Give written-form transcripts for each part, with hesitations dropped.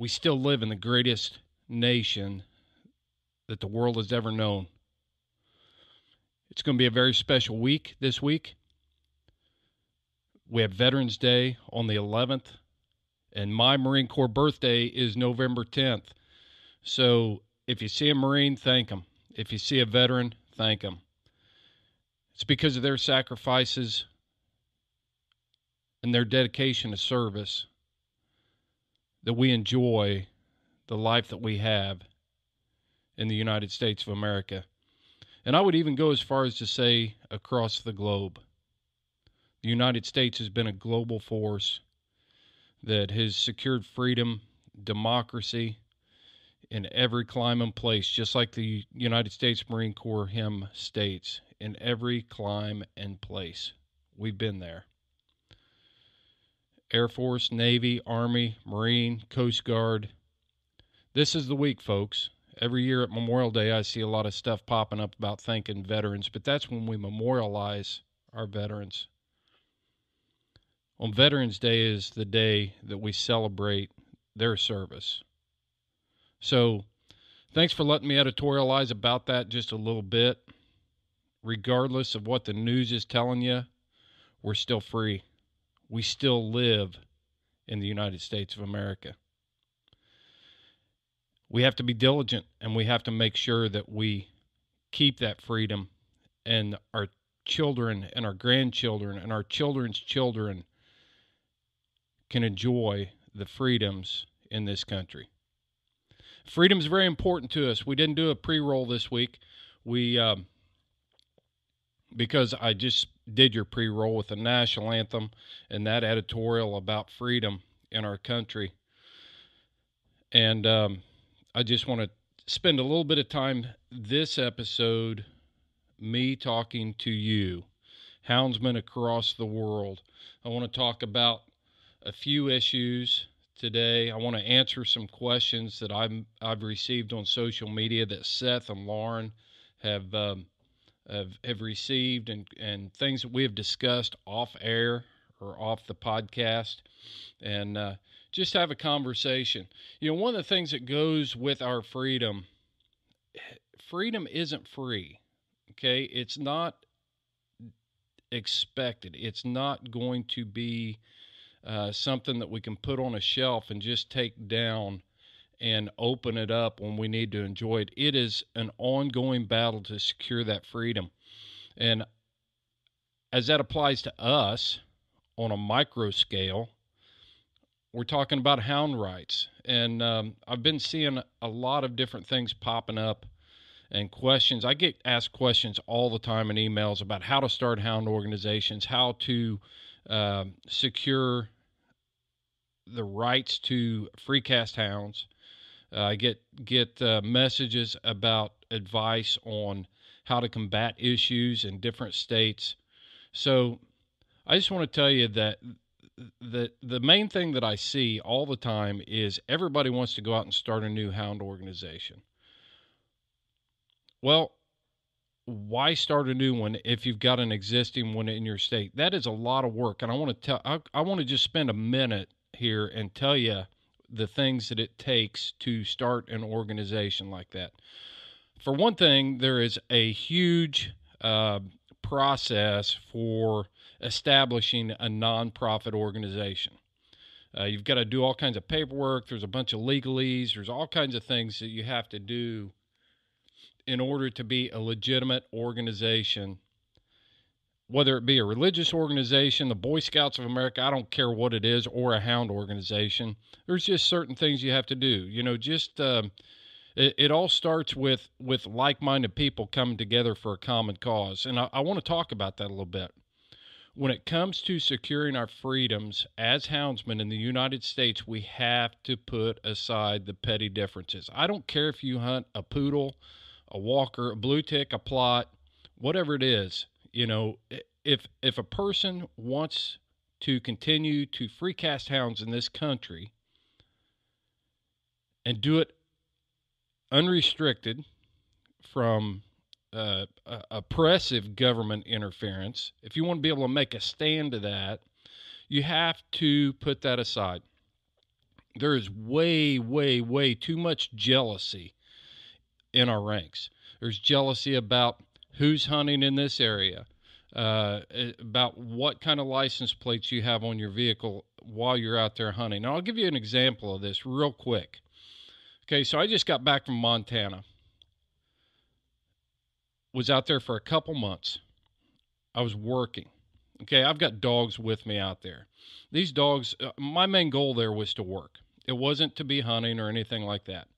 we still live in the greatest nation that the world has ever known. It's going to be a very special week this week. We have Veterans Day on the 11th, and my Marine Corps birthday is November 10th. So if you see a Marine, thank them. If you see a veteran, thank them. It's because of their sacrifices and their dedication to service that we enjoy the life that we have in the United States of America. And I would even go as far as to say across the globe. The United States has been a global force that has secured freedom, democracy in every clime and place, just like the United States Marine Corps hymn states, in every clime and place. We've been there. Air Force, Navy, Army, Marine, Coast Guard. This is the week, folks. Every year at Memorial Day, I see a lot of stuff popping up about thanking veterans, but that's when we memorialize our veterans. On Veterans Day is the day that we celebrate their service. So, thanks for letting me editorialize about that just a little bit. Regardless of what the news is telling you, we're still free. We still live in the United States of America. We have to be diligent, and we have to make sure that we keep that freedom, and our children and our grandchildren and our children's children can enjoy the freedoms in this country. Freedom is very important to us. We didn't do a pre-roll this week. Because I just did your pre-roll with the national anthem and that editorial about freedom in our country. And I just want to spend a little bit of time this episode, me talking to you, houndsmen across the world. I want to talk about a few issues today. I want to answer some questions that I've received on social media that Seth and Lauren have received, and things that we have discussed off air or off the podcast, and just have a conversation. You know, one of the things that goes with our freedom isn't free, okay? It's not expected. It's not going to be something that we can put on a shelf and just take down and open it up when we need to enjoy it. It is an ongoing battle to secure that freedom. And as that applies to us on a micro scale, we're talking about hound rights. And I've been seeing a lot of different things popping up and questions. I get asked questions all the time in emails about how to start hound organizations, how to secure the rights to free cast hounds. I get messages about advice on how to combat issues in different states. So I just want to tell you that the main thing that I see all the time is everybody wants to go out and start a new hound organization. Well, why start a new one if you've got an existing one in your state? That is a lot of work, and I want to just spend a minute here and tell you the things that it takes to start an organization like that. For one thing, there is a huge process for establishing a nonprofit organization. You've got to do all kinds of paperwork. There's a bunch of legalese. There's all kinds of things that you have to do in order to be a legitimate organization, whether it be a religious organization, the Boy Scouts of America, I don't care what it is, or a hound organization. There's just certain things you have to do. You know, just it all starts with like-minded people coming together for a common cause. And I want to talk about that a little bit. When it comes to securing our freedoms as houndsmen in the United States, we have to put aside the petty differences. I don't care if you hunt a poodle, a walker, a blue tick, a plot, whatever it is. You know, if a person wants to continue to free cast hounds in this country and do it unrestricted from oppressive government interference, if you want to be able to make a stand to that, you have to put that aside. There is way, way, way too much jealousy in our ranks. There's jealousy about who's hunting in this area, about what kind of license plates you have on your vehicle while you're out there hunting. Now, I'll give you an example of this real quick. Okay, so I just got back from Montana. Was out there for a couple months. I was working. Okay, I've got dogs with me out there. These dogs, my main goal there was to work. It wasn't to be hunting or anything like that.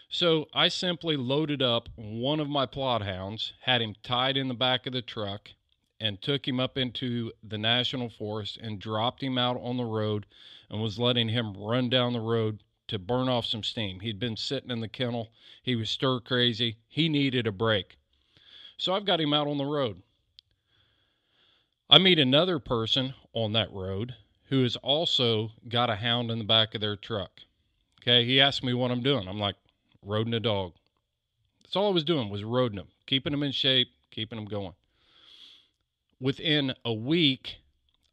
So I simply loaded up one of my plot hounds, had him tied in the back of the truck, and took him up into the national forest and dropped him out on the road and was letting him run down the road to burn off some steam. He'd been sitting in the kennel. He was stir crazy. He needed a break. So I've got him out on the road. I meet another person on that road who has also got a hound in the back of their truck. Okay, he asked me what I'm doing. I'm like, roading a dog. That's all I was doing, was roading him, keeping him in shape, keeping him going. Within a week,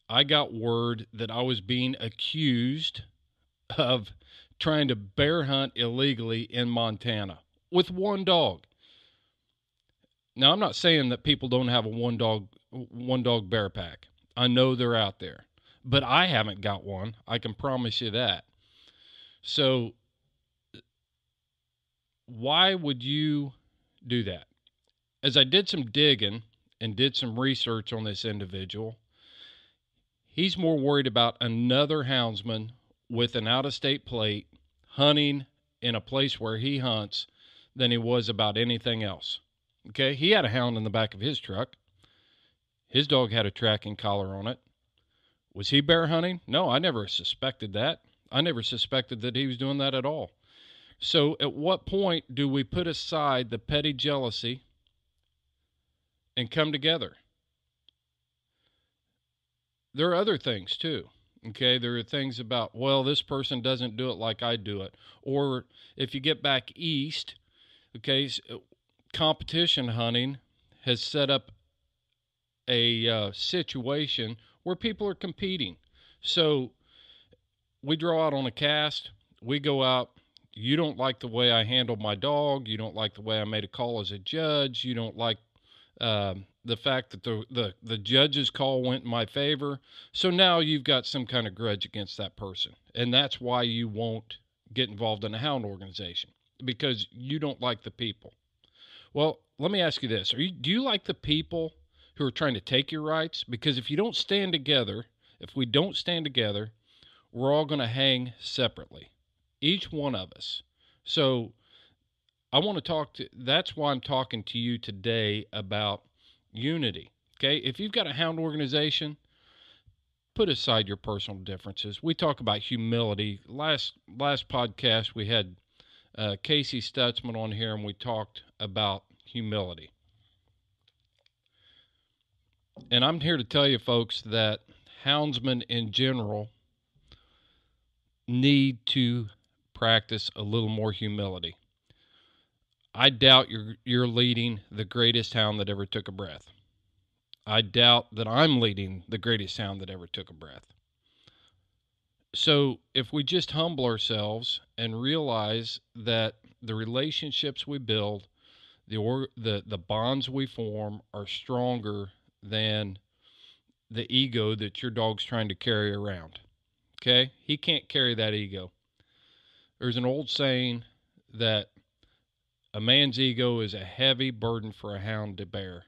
I got word that I was being accused of trying to bear hunt illegally in Montana with one dog. Now, I'm not saying that people don't have a one dog bear pack. I know they're out there, but I haven't got one. I can promise you that. So why would you do that? As I did some digging and did some research on this individual, he's more worried about another houndsman with an out-of-state plate hunting in a place where he hunts than he was about anything else. Okay, he had a hound in the back of his truck. His dog had a tracking collar on it. Was he bear hunting? No, I never suspected that. I never suspected that he was doing that at all. So at what point do we put aside the petty jealousy and come together? There are other things too. Okay, there are things about, well, this person doesn't do it like I do it. Or if you get back east, okay, competition hunting has set up a situation where people are competing. So we draw out on a cast, we go out. You don't like the way I handled my dog. You don't like the way I made a call as a judge. You don't like the fact that the judge's call went in my favor. So now you've got some kind of grudge against that person. And that's why you won't get involved in a hound organization, because you don't like the people. Well, let me ask you this. Do you like the people who are trying to take your rights? Because if we don't stand together, we're all going to hang separately. Each one of us. So I want to that's why I'm talking to you today about unity. Okay. If you've got a hound organization, put aside your personal differences. We talk about humility. Last podcast, we had Casey Stutzman on here, and we talked about humility. And I'm here to tell you, folks, that houndsmen in general need to practice a little more humility. I doubt you're leading the greatest hound that ever took a breath. I doubt that I'm leading the greatest hound that ever took a breath. So if we just humble ourselves and realize that the relationships we build, the bonds we form are stronger than the ego that your dog's trying to carry around. Okay? He can't carry that ego. There's an old saying that a man's ego is a heavy burden for a hound to bear.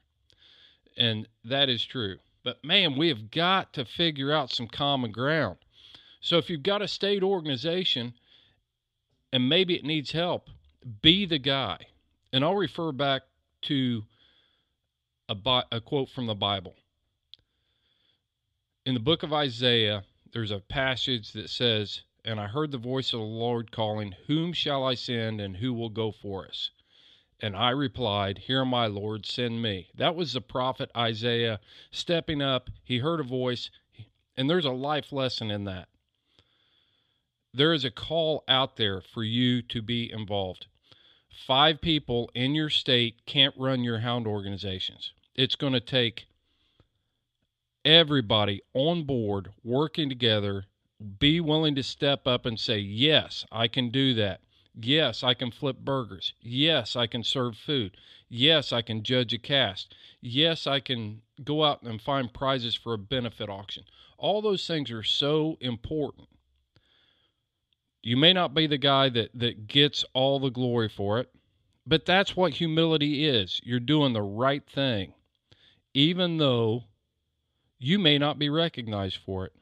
And that is true. But man, we have got to figure out some common ground. So if you've got a state organization and maybe it needs help, be the guy. And I'll refer back to a quote from the Bible. In the book of Isaiah, there's a passage that says, "And I heard the voice of the Lord calling, 'Whom shall I send, and who will go for us?' And I replied, 'Here am I, Lord, send me.'" That was the prophet Isaiah stepping up. He heard a voice, and there's a life lesson in that. There is a call out there for you to be involved. 5 people in your state can't run your hound organizations. It's going to take everybody on board working together Be willing to step up and say, yes, I can do that. Yes, I can flip burgers. Yes, I can serve food. Yes, I can judge a cast. Yes, I can go out and find prizes for a benefit auction. All those things are so important. You may not be the guy that gets all the glory for it, but that's what humility is. You're doing the right thing, even though you may not be recognized for it.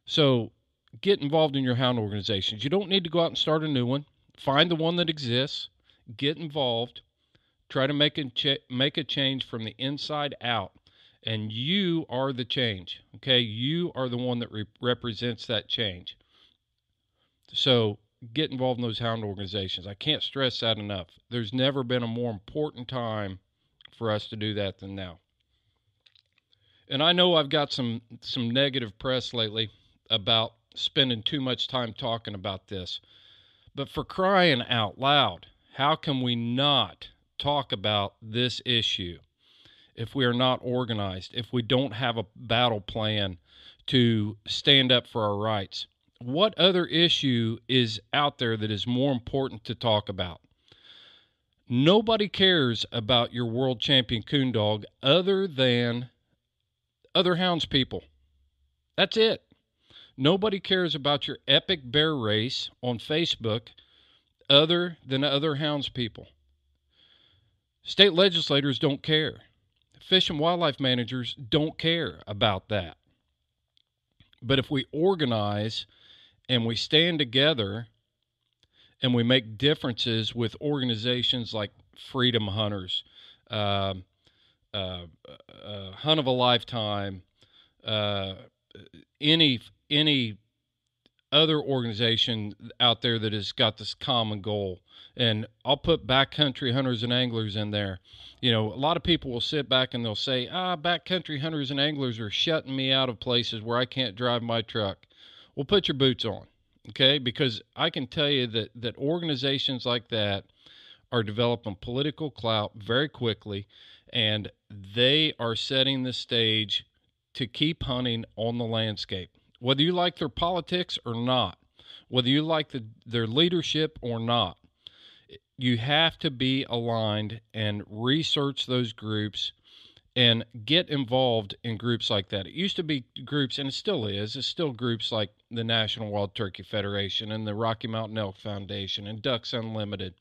So get involved in your hound organizations. You don't need to go out and start a new one. Find the one that exists. Get involved. Try to make a change from the inside out. And you are the change. Okay? You are the one that represents that change. So get involved in those hound organizations. I can't stress that enough. There's never been a more important time for us to do that than now. And I know I've got some negative press lately about spending too much time talking about this. But for crying out loud, how can we not talk about this issue if we are not organized, if we don't have a battle plan to stand up for our rights? What other issue is out there that is more important to talk about? Nobody cares about your world champion coon dog other than other hounds people. That's it. Nobody cares about your epic bear race on Facebook other than other hounds people. State legislators don't care. Fish and wildlife managers don't care about that. But if we organize and we stand together and we make differences with organizations like Freedom Hunters, Hunt of a Lifetime, any other organization out there that has got this common goal. And I'll put backcountry hunters and anglers in there. You know, a lot of people will sit back and they'll say, backcountry hunters and anglers are shutting me out of places where I can't drive my truck. Well, put your boots on, okay? Because I can tell you that organizations like that are developing political clout very quickly, and they are setting the stage to keep hunting on the landscape. Whether you like their politics or not, whether you like their leadership or not, you have to be aligned and research those groups and get involved in groups like that. It used to be groups, and it still is, it's still groups like the National Wild Turkey Federation and the Rocky Mountain Elk Foundation and Ducks Unlimited.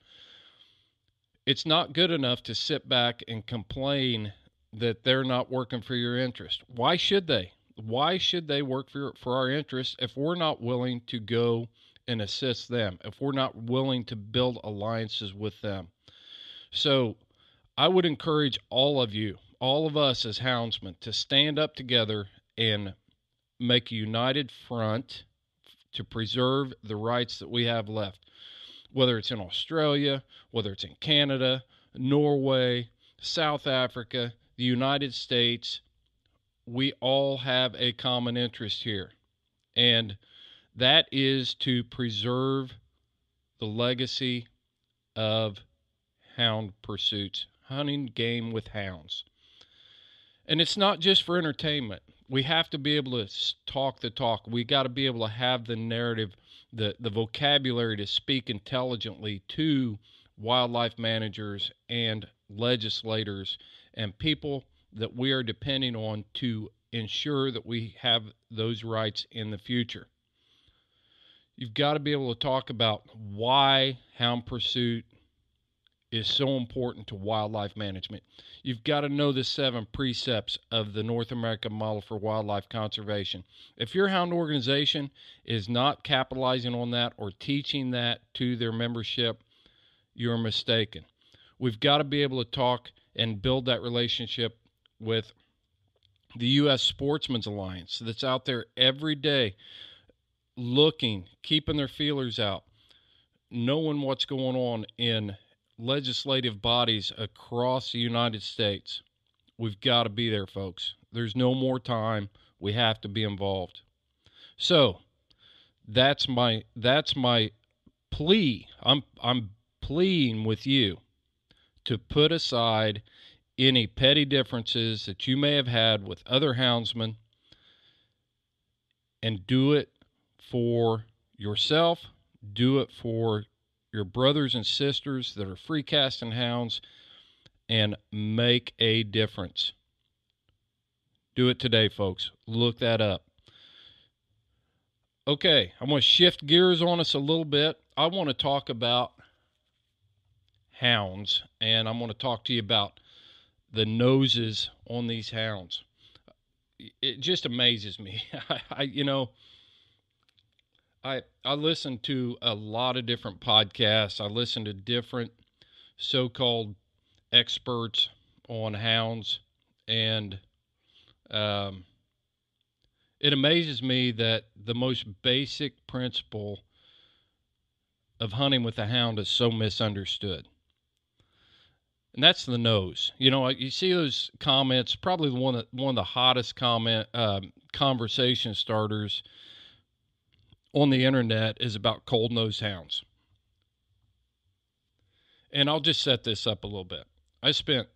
It's not good enough to sit back and complain that they're not working for your interest. Why should they? Why should they work for our interests if we're not willing to go and assist them, if we're not willing to build alliances with them? So I would encourage all of you, all of us as houndsmen, to stand up together and make a united front to preserve the rights that we have left. Whether it's in Australia, whether it's in Canada, Norway, South Africa, the United States, we all have a common interest here. And that is to preserve the legacy of hound pursuits, hunting game with hounds. And it's not just for entertainment. We have to be able to talk the talk. We got to be able to have the narrative, the vocabulary to speak intelligently to wildlife managers and legislators and people that we are depending on to ensure that we have those rights in the future. You've got to be able to talk about why hound pursuit is so important to wildlife management. You've got to know the 7 precepts of the North American model for wildlife conservation. If your hound organization is not capitalizing on that or teaching that to their membership, you're mistaken. We've got to be able to talk and build that relationship with the U.S. Sportsman's Alliance that's out there every day looking, keeping their feelers out, knowing what's going on in legislative bodies across the United States. We've got to be there, folks. There's no more time. We have to be involved. So that's my plea. I'm pleading with you to put aside any petty differences that you may have had with other houndsmen and do it for yourself. Do it for your brothers and sisters that are free casting hounds, and make a difference. Do it today, folks. Look that up. Okay, I'm going to shift gears on us a little bit. I want to talk about hounds, and I'm going to talk to you about the noses on these hounds. It just amazes me. I listen to a lot of different podcasts. I listen to different so-called experts on hounds, and it amazes me that the most basic principle of hunting with a hound is so misunderstood. And that's the nose. You see those comments, probably one of the hottest conversation starters on the internet is about cold nose hounds. And I'll just set this up a little bit. I spent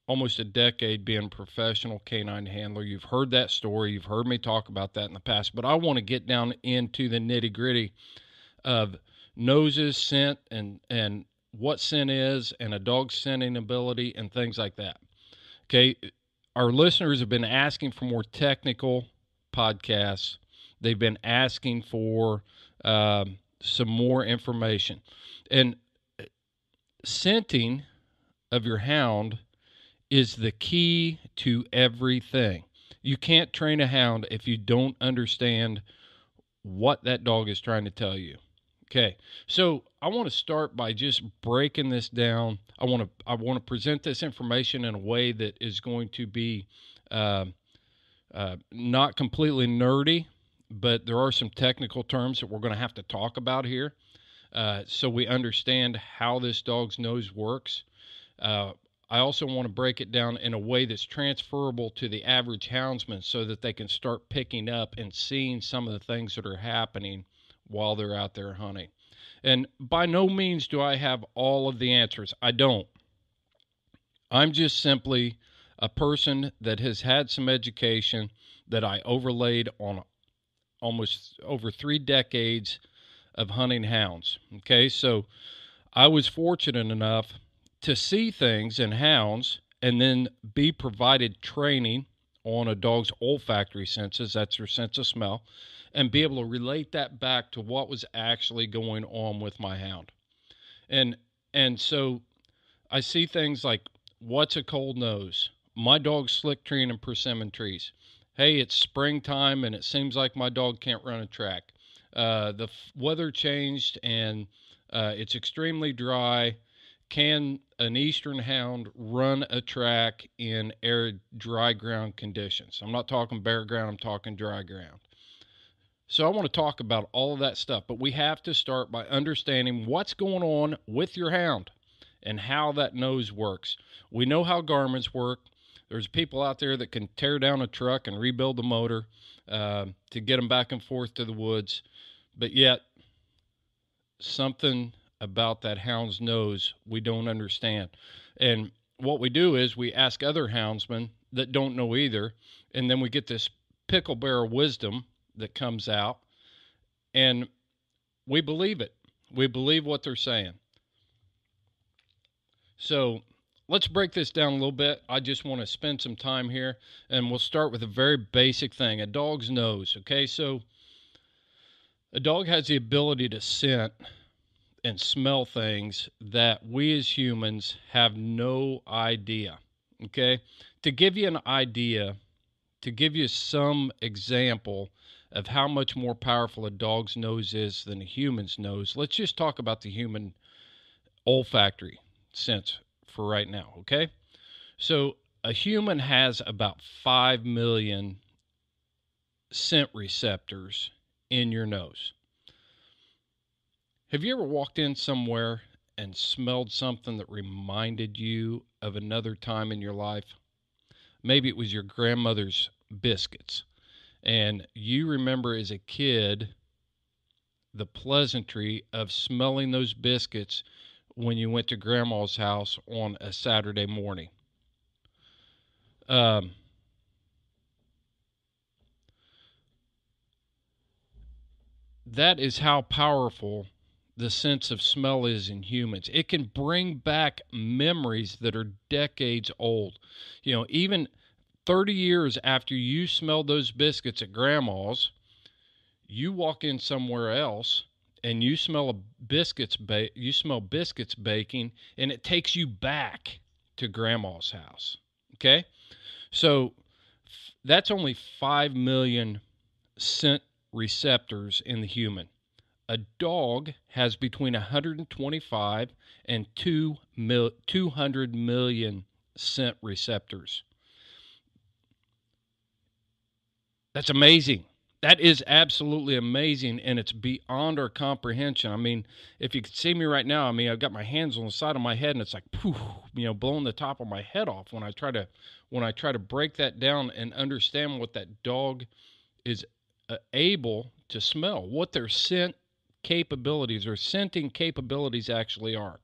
almost a decade being a professional canine handler. You've heard that story. You've heard me talk about that in the past. But I want to get down into the nitty-gritty of noses, scent, and what scent is, and a dog's scenting ability, and things like that. Okay, our listeners have been asking for more technical podcasts. They've been asking for some more information. And scenting of your hound is the key to everything. You can't train a hound if you don't understand what that dog is trying to tell you. Okay, so I want to start by just breaking this down. I want to present this information in a way that is going to be not completely nerdy, but there are some technical terms that we're going to have to talk about here, so we understand how this dog's nose works. I also want to break it down in a way that's transferable to the average houndsman so that they can start picking up and seeing some of the things that are happening while they're out there hunting. And by no means do I have all of the answers. I don't. I'm just simply a person that has had some education that I overlaid on almost over 3 decades of hunting hounds. Okay, so I was fortunate enough to see things in hounds and then be provided training on a dog's olfactory senses, that's their sense of smell, and be able to relate that back to what was actually going on with my hound. And so I see things like, what's a cold nose? My dog's slick treeing in persimmon trees. Hey, it's springtime and it seems like my dog can't run a track. The weather changed and it's extremely dry. Can an eastern hound run a track in arid, dry ground conditions? I'm not talking bare ground, I'm talking dry ground. So I want to talk about all of that stuff, but we have to start by understanding what's going on with your hound and how that nose works. We know how Garmin's work. There's people out there that can tear down a truck and rebuild the motor to get them back and forth to the woods, but yet something about that hound's nose we don't understand. And what we do is we ask other houndsmen that don't know either, and then we get this pickle barrel wisdom that comes out, and we believe it. We believe what they're saying. So let's break this down a little bit. I just want to spend some time here, and we'll start with a very basic thing, a dog's nose. Okay, so a dog has the ability to scent and smell things that we as humans have no idea. Okay, to give you an idea, to give you some example of how much more powerful a dog's nose is than a human's nose, let's just talk about the human olfactory sense for right now, okay? So a human has about 5 million scent receptors in your nose. Have you ever walked in somewhere and smelled something that reminded you of another time in your life? Maybe it was your grandmother's biscuits, and you remember as a kid the pleasantry of smelling those biscuits when you went to grandma's house on a Saturday morning. that is how powerful the sense of smell is in humans. It can bring back memories that are decades old. Even 30 years after you smelled those biscuits at grandma's, you walk in somewhere else and you smell biscuits baking, and it takes you back to grandma's house. Okay? So that's only 5 million scent receptors in the human. A dog has between 125 and 200 million scent receptors. That's amazing. That is absolutely amazing, and it's beyond our comprehension. I mean, if you could see me right now, I've got my hands on the side of my head, and it's like, poof, blowing the top of my head off when I try to break that down and understand what that dog is able to smell, what their scent capabilities or scenting capabilities actually are.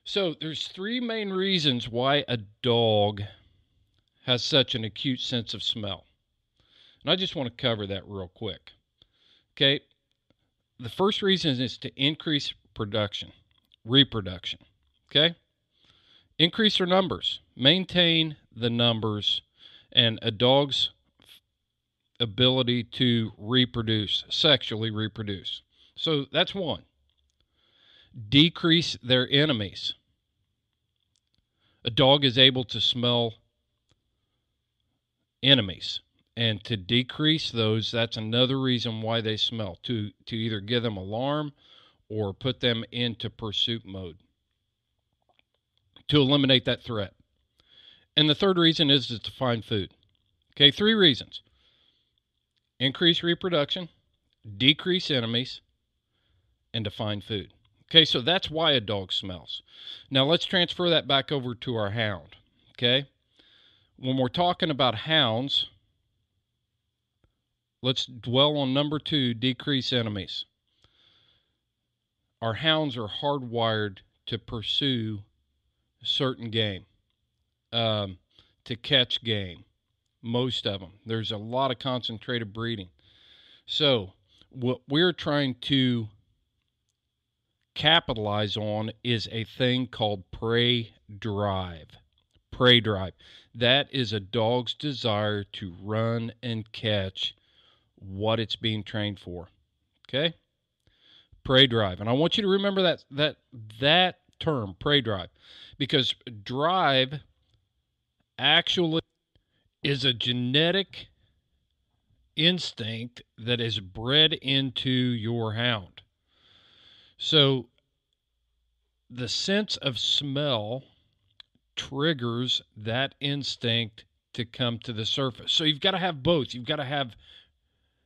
So there's 3 main reasons why a dog has such an acute sense of smell. And I just want to cover that real quick. Okay. The first reason is to increase reproduction. Okay. Increase their numbers, maintain the numbers, and a dog's ability to sexually reproduce. So that's one. Decrease their enemies. A dog is able to smell enemies. And to decrease those, that's another reason why they smell, to either give them alarm or put them into pursuit mode, to eliminate that threat. And the third reason is to find food. Okay, 3 reasons. Increase reproduction, decrease enemies, and to find food. Okay, so that's why a dog smells. Now let's transfer that back over to our hound. Okay, when we're talking about hounds, let's dwell on number 2, decrease enemies. Our hounds are hardwired to pursue certain game, to catch game, most of them. There's a lot of concentrated breeding. So what we're trying to capitalize on is a thing called prey drive. Prey drive. That is a dog's desire to run and catch what it's being trained for. Okay? Prey drive. And I want you to remember that term, prey drive, because drive actually is a genetic instinct that is bred into your hound. So the sense of smell triggers that instinct to come to the surface. So you've got to have both. You've got to have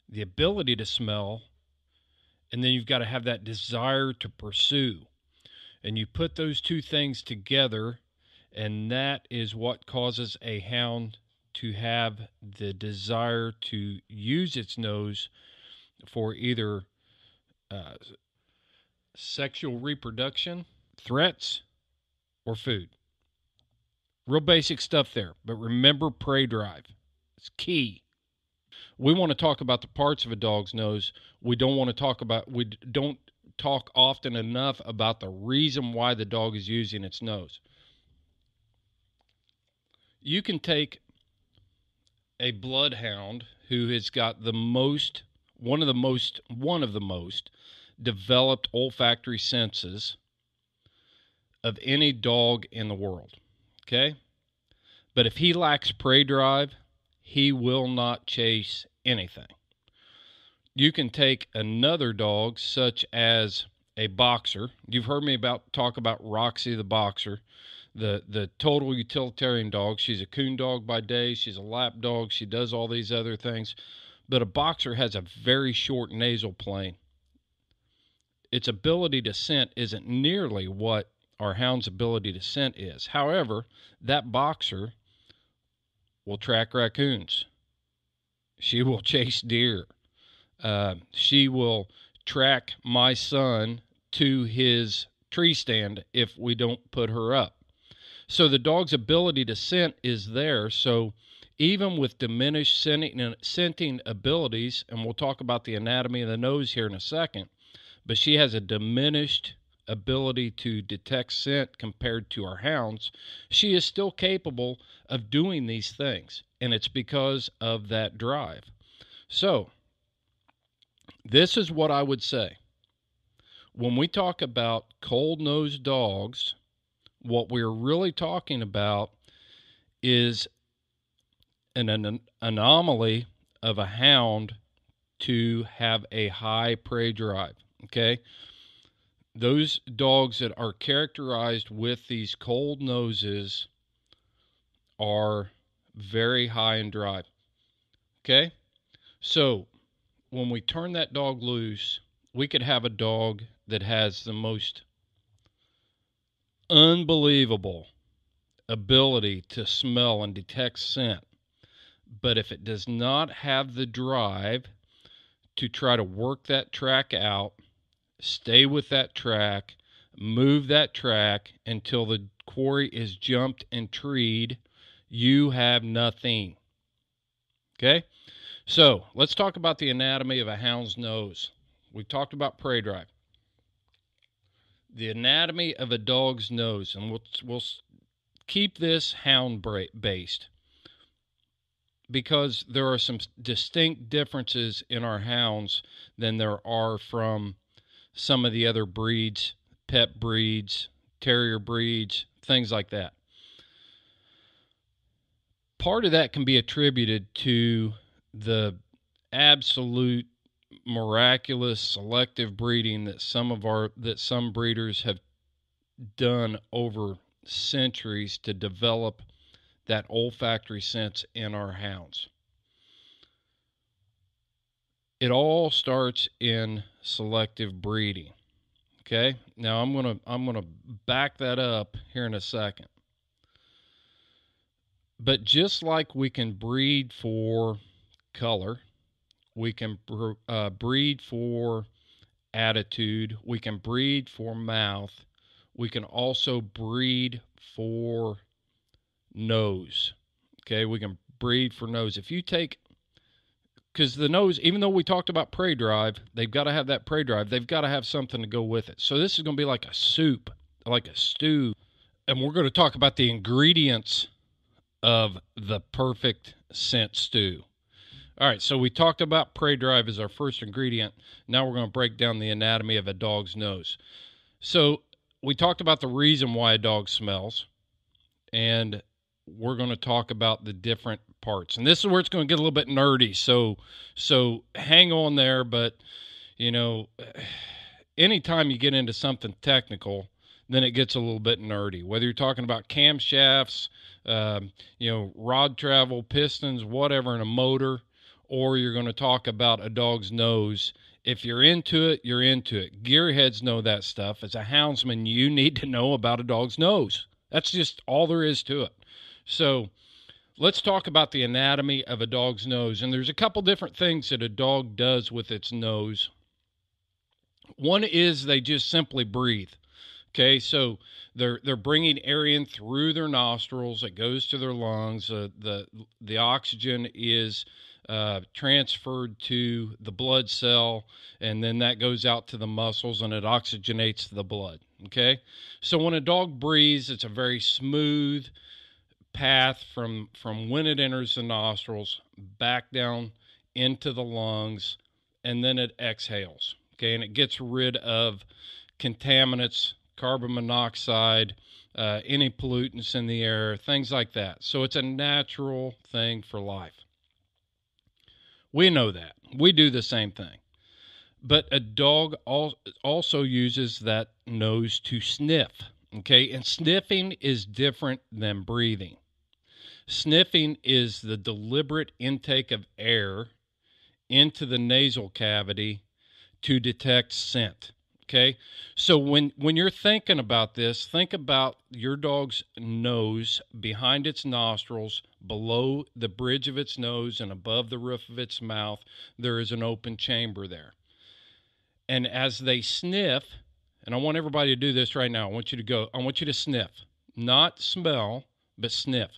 the ability to smell, and then you've got to have that desire to pursue. And you put those 2 things together, and that is what causes a hound to have the desire to use its nose for either sexual reproduction, threats, or food. Real basic stuff there, but remember prey drive. It's key. We want to talk about the parts of a dog's nose. We don't talk often enough about the reason why the dog is using its nose. You can take a bloodhound who has got one of the most developed olfactory senses of any dog in the world. Okay? But if he lacks prey drive, he will not chase anything. You can take another dog, such as a boxer. You've heard me talk about Roxy the boxer, the total utilitarian dog. She's a coon dog by day. She's a lap dog. She does all these other things. But a boxer has a very short nasal plane. Its ability to scent isn't nearly what our hound's ability to scent is. However, that boxer will track raccoons. She will chase deer. She will track my son to his tree stand if we don't put her up. So the dog's ability to scent is there. So even with diminished scenting abilities, and we'll talk about the anatomy of the nose here in a second, but she has a diminished ability to detect scent compared to our hounds. She is still capable of doing these things, and it's because of that drive. So, this is what I would say. When we talk about cold-nosed dogs, what we're really talking about is an anomaly of a hound to have a high prey drive, okay? Those dogs that are characterized with these cold noses are very high in drive, okay? So when we turn that dog loose, we could have a dog that has the most unbelievable ability to smell and detect scent. But if it does not have the drive to try to work that track out, stay with that track, move that track until the quarry is jumped and treed, you have nothing. Okay? So, let's talk about the anatomy of a hound's nose. We've talked about prey drive. The anatomy of a dog's nose, and we'll keep this hound based, because there are some distinct differences in our hounds than there are from some of the other breeds, pet breeds, terrier breeds, things like that. Part of that can be attributed to the absolute miraculous selective breeding that some breeders have done over centuries to develop that olfactory sense in our hounds. It all starts in selective breeding. Okay? Now I'm going to back that up here in a second. But just like we can breed for color, we can breed for attitude, we can breed for mouth, we can also breed for nose. Okay, we can breed for nose. If you take, because the nose, even though we talked about prey drive, they've got to have that prey drive. They've got to have something to go with it. So this is going to be like a soup, like a stew. And we're going to talk about the ingredients of the perfect scent stew. All right, so we talked about prey drive as our first ingredient. Now we're going to break down the anatomy of a dog's nose. So we talked about the reason why a dog smells, and we're going to talk about the different parts. And this is where it's going to get a little bit nerdy, so hang on there. But, you know, anytime you get into something technical, then it gets a little bit nerdy. Whether you're talking about camshafts, rod travel, pistons, whatever in a motor, or you're going to talk about a dog's nose. If you're into it, you're into it. Gearheads know that stuff. As a houndsman, you need to know about a dog's nose. That's just all there is to it. So let's talk about the anatomy of a dog's nose. And there's a couple different things that a dog does with its nose. One is they just simply breathe. Okay, so they're bringing air in through their nostrils. It goes to their lungs. The oxygen is transferred to the blood cell, and then that goes out to the muscles, and it oxygenates the blood. Okay, so when a dog breathes, it's a very smooth path from when it enters the nostrils back down into the lungs, and then it exhales. Okay, and it gets rid of contaminants, carbon monoxide, any pollutants in the air, things like that. So it's a natural thing for life. We know that. We do the same thing. But a dog also uses that nose to sniff. Okay, and sniffing is different than breathing. Sniffing is the deliberate intake of air into the nasal cavity to detect scent. Okay, so when you're thinking about this, think about your dog's nose behind its nostrils, below the bridge of its nose and above the roof of its mouth. There is an open chamber there. And as they sniff, and I want everybody to do this right now. I want you to sniff, not smell, but sniff.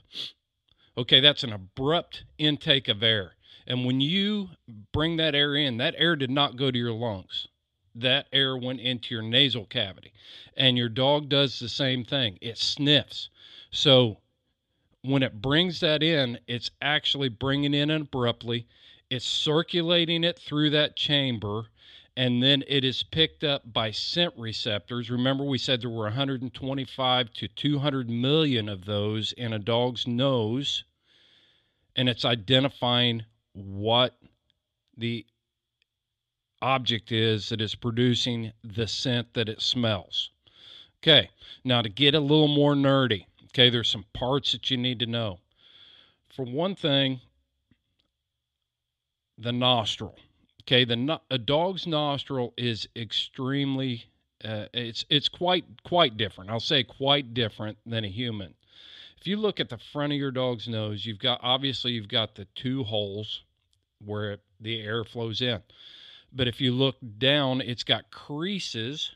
Okay, that's an abrupt intake of air. And when you bring that air in, that air did not go to your lungs. That air went into your nasal cavity. And your dog does the same thing. It sniffs. So when it brings that in, it's actually bringing it in abruptly. It's circulating it through that chamber, and then it is picked up by scent receptors. Remember, we said there were 125 to 200 million of those in a dog's nose, and it's identifying what the object is that is producing the scent that it smells. Okay, now to get a little more nerdy, okay, there's some parts that you need to know. For one thing, the nostril. Okay, a dog's nostril is extremely, it's quite different. I'll say quite different than a human. If you look at the front of your dog's nose, you've got the two holes where the air flows in. But if you look down, it's got creases,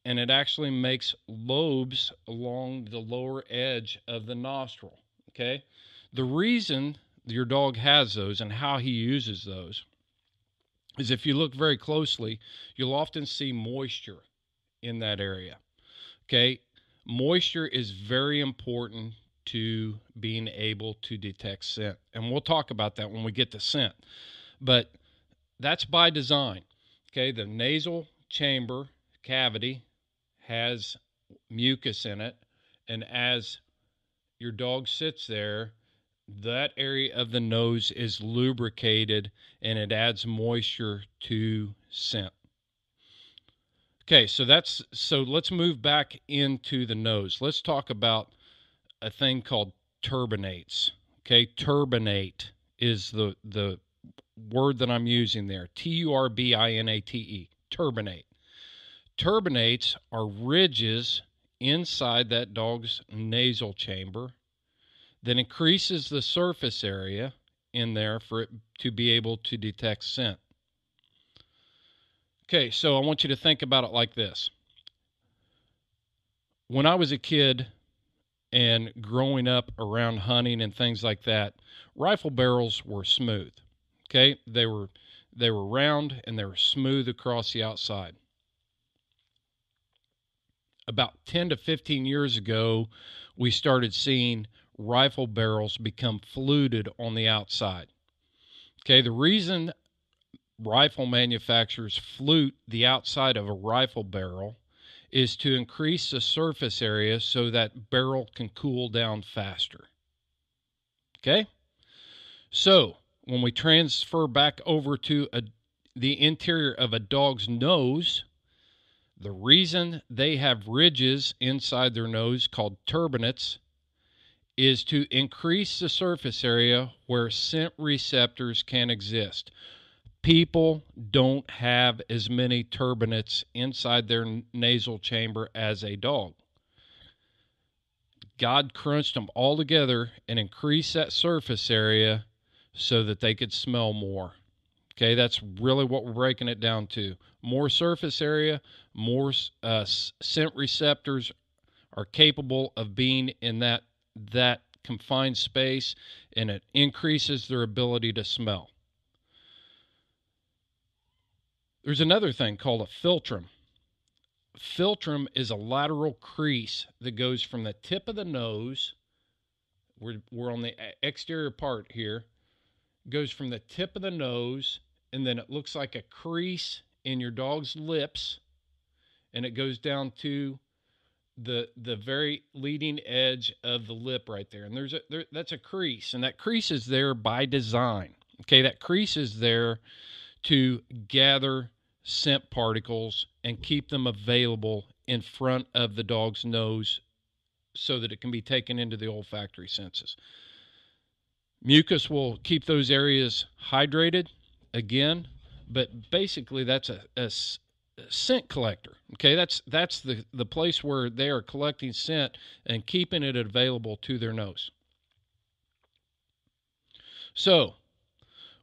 and it actually makes lobes along the lower edge of the nostril. Okay, the reason your dog has those and how he uses those is if you look very closely, you'll often see moisture in that area. Okay, moisture is very important to being able to detect scent, and we'll talk about that when we get to scent. But that's by design. Okay, the nasal chamber cavity has mucus in it, and as your dog sits there, that area of the nose is lubricated and it adds moisture to scent. Okay, so let's move back into the nose. Let's talk about a thing called turbinates. Okay, turbinate is the word that I'm using there. Turbinate. Turbinate. Turbinates are ridges inside that dog's nasal chamber that increases the surface area in there for it to be able to detect scent. Okay, so I want you to think about it like this. When I was a kid and growing up around hunting and things like that, rifle barrels were smooth. Okay, they were round and they were smooth across the outside. About 10 to 15 years ago, we started seeing rifle barrels become fluted on the outside. Okay, the reason rifle manufacturers flute the outside of a rifle barrel is to increase the surface area so that barrel can cool down faster. Okay, so when we transfer back over to the interior of a dog's nose, the reason they have ridges inside their nose called turbinates is to increase the surface area where scent receptors can exist. People don't have as many turbinates inside their nasal chamber as a dog. God crunched them all together and increased that surface area so that they could smell more. Okay, that's really what we're breaking it down to. More surface area, more scent receptors are capable of being in that confined space, and it increases their ability to smell. There's another thing called a philtrum. Philtrum is a lateral crease that goes from the tip of the nose, we're on the exterior part here, goes from the tip of the nose, and then it looks like a crease in your dog's lips, and it goes down to the very leading edge of the lip right there. And that's a crease, and that crease is there by design. Okay, that crease is there to gather scent particles and keep them available in front of the dog's nose so that it can be taken into the olfactory senses. Mucus will keep those areas hydrated again, but basically that's a scent collector. Okay, that's the place where they are collecting scent and keeping it available to their nose. So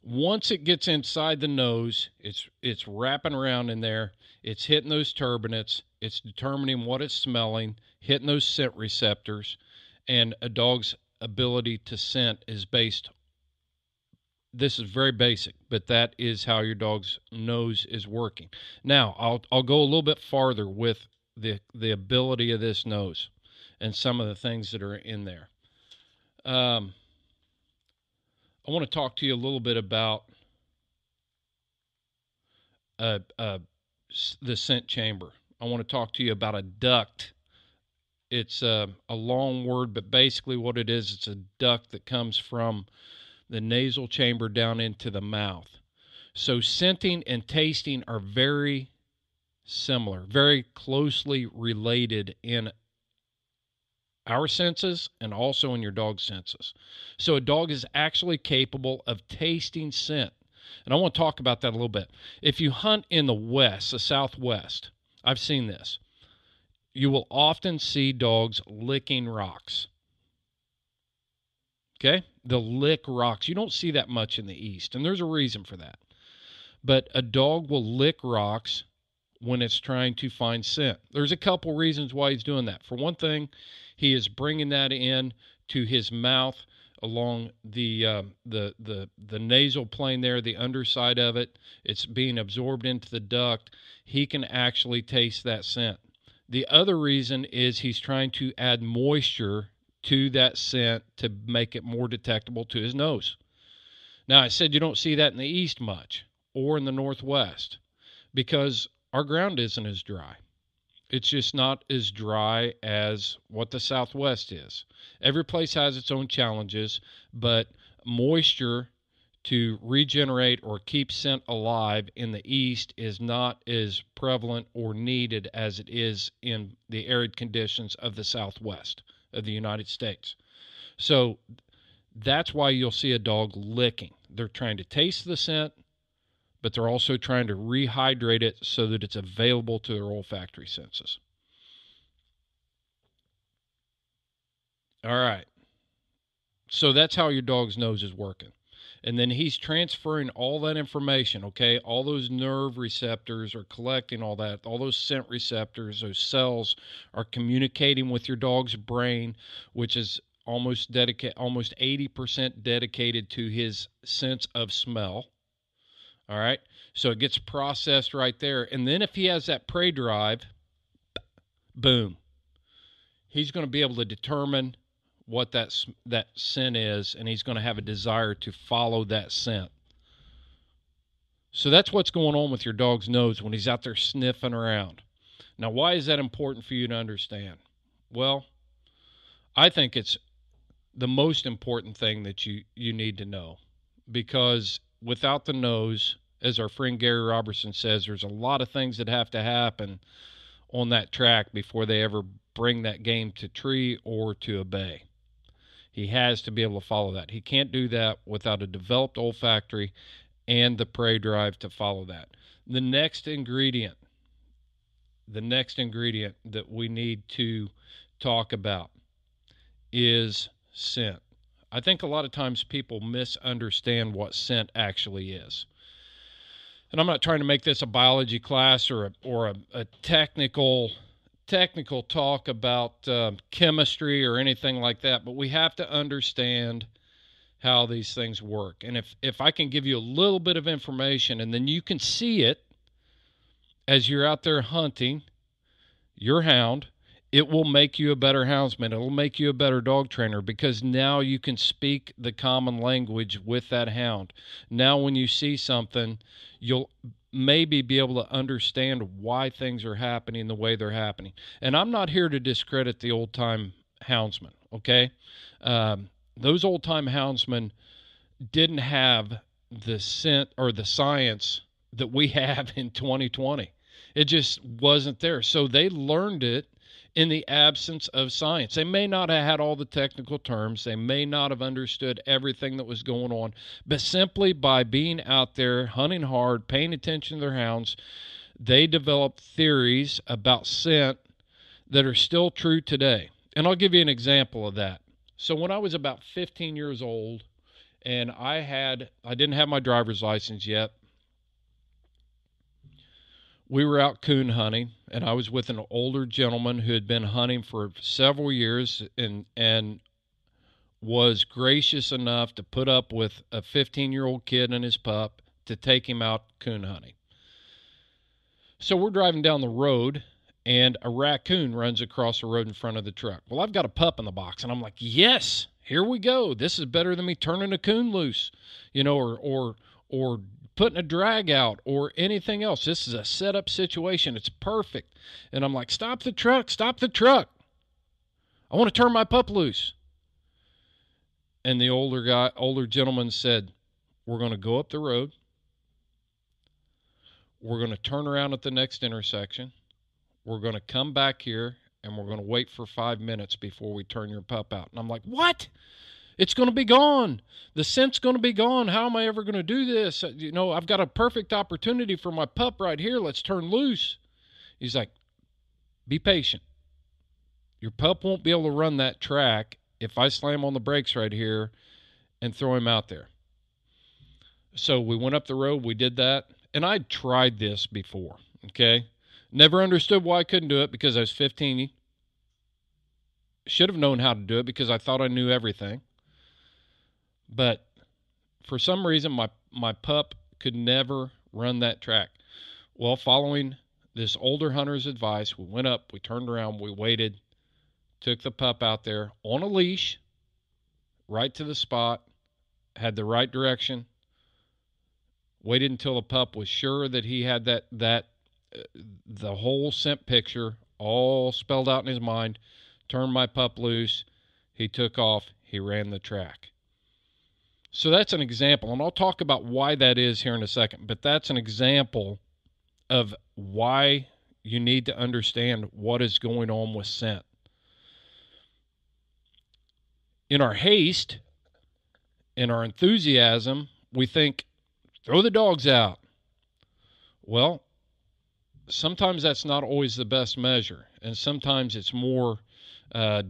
once it gets inside the nose, it's wrapping around in there, it's hitting those turbinates, it's determining what it's smelling, hitting those scent receptors, And a dog's ability to scent is based, this is very basic, but that is how your dog's nose is working. Now, I'll go a little bit farther with the ability of this nose and some of the things that are in there. I want to talk to you a little bit about the scent chamber. I want to talk to you about a duct. It's a long word, but basically what it is, it's a duct that comes from the nasal chamber down into the mouth. So scenting and tasting are very similar, very closely related in our senses and also in your dog's senses. So a dog is actually capable of tasting scent. And I want to talk about that a little bit. If you hunt in the West, the Southwest, I've seen this. You will often see dogs licking rocks. Okay? They'll lick rocks. You don't see that much in the East, and there's a reason for that. But a dog will lick rocks when it's trying to find scent. There's a couple reasons why he's doing that. For one thing, he is bringing that in to his mouth along the nasal plane there, the underside of it. It's being absorbed into the duct. He can actually taste that scent. The other reason is he's trying to add moisture to that scent to make it more detectable to his nose. Now, I said you don't see that in the East much or in the Northwest because our ground isn't as dry. It's just not as dry as what the Southwest is. Every place has its own challenges, but moisture to regenerate or keep scent alive in the East is not as prevalent or needed as it is in the arid conditions of the Southwest of the United States. So that's why you'll see a dog licking. They're trying to taste the scent, but they're also trying to rehydrate it so that it's available to their olfactory senses. All right. So that's how your dog's nose is working. And then he's transferring all that information, okay? All those nerve receptors are collecting all that. All those scent receptors, those cells are communicating with your dog's brain, which is almost 80% dedicated to his sense of smell. All right? So it gets processed right there. And then if he has that prey drive, boom, he's going to be able to determine what that scent is, and he's going to have a desire to follow that scent. So that's what's going on with your dog's nose when he's out there sniffing around. Now, why is that important for you to understand? Well, I think it's the most important thing that you need to know, because without the nose, as our friend Gary Robertson says, there's a lot of things that have to happen on that track before they ever bring that game to tree or to a bay. He has to be able to follow that. He can't do that without a developed olfactory and the prey drive to follow that. The next ingredient that we need to talk about is scent. I think a lot of times people misunderstand what scent actually is. And I'm not trying to make this a biology class or a technical talk about chemistry or anything like that, but we have to understand how these things work. And if I can give you a little bit of information and then you can see it as you're out there hunting your hound, it will make you a better houndsman. It will make you a better dog trainer because now you can speak the common language with that hound. Now when you see something, you'll maybe be able to understand why things are happening the way they're happening. And I'm not here to discredit the old-time houndsmen, okay? Those old-time houndsmen didn't have the scent or the science that we have in 2020. It just wasn't there. So they learned it in the absence of science. They may not have had all the technical terms. They may not have understood everything that was going on. But simply by being out there, hunting hard, paying attention to their hounds, they developed theories about scent that are still true today. And I'll give you an example of that. So when I was about 15 years old, and I didn't have my driver's license yet, We were out coon hunting, and I was with an older gentleman who had been hunting for several years and was gracious enough to put up with a 15-year-old kid and his pup to take him out coon hunting. So we're driving down the road, and a raccoon runs across the road in front of the truck. Well, I've got a pup in the box, and I'm like, yes, here we go. This is better than me turning a coon loose, or putting a drag out or anything else. This is a setup situation. It's perfect. And I'm like, stop the truck. I want to turn my pup loose. And the older gentleman said, we're going to go up the road. We're going to turn around at the next intersection. We're going to come back here, and we're going to wait for 5 minutes before we turn your pup out. And I'm like, what? It's going to be gone. The scent's going to be gone. How am I ever going to do this? I've got a perfect opportunity for my pup right here. Let's turn loose. He's like, be patient. Your pup won't be able to run that track if I slam on the brakes right here and throw him out there. So we went up the road. We did that. And I'd tried this before, okay? Never understood why I couldn't do it because I was 15. Should have known how to do it because I thought I knew everything. But for some reason, my pup could never run that track. Well, following this older hunter's advice, we went up, we turned around, we waited, took the pup out there on a leash, right to the spot, had the right direction, waited until the pup was sure that he had the whole scent picture all spelled out in his mind, turned my pup loose, he took off, he ran the track. So that's an example, and I'll talk about why that is here in a second, but that's an example of why you need to understand what is going on with scent. In our haste, in our enthusiasm, we think, throw the dogs out. Well, sometimes that's not always the best measure, and sometimes it's more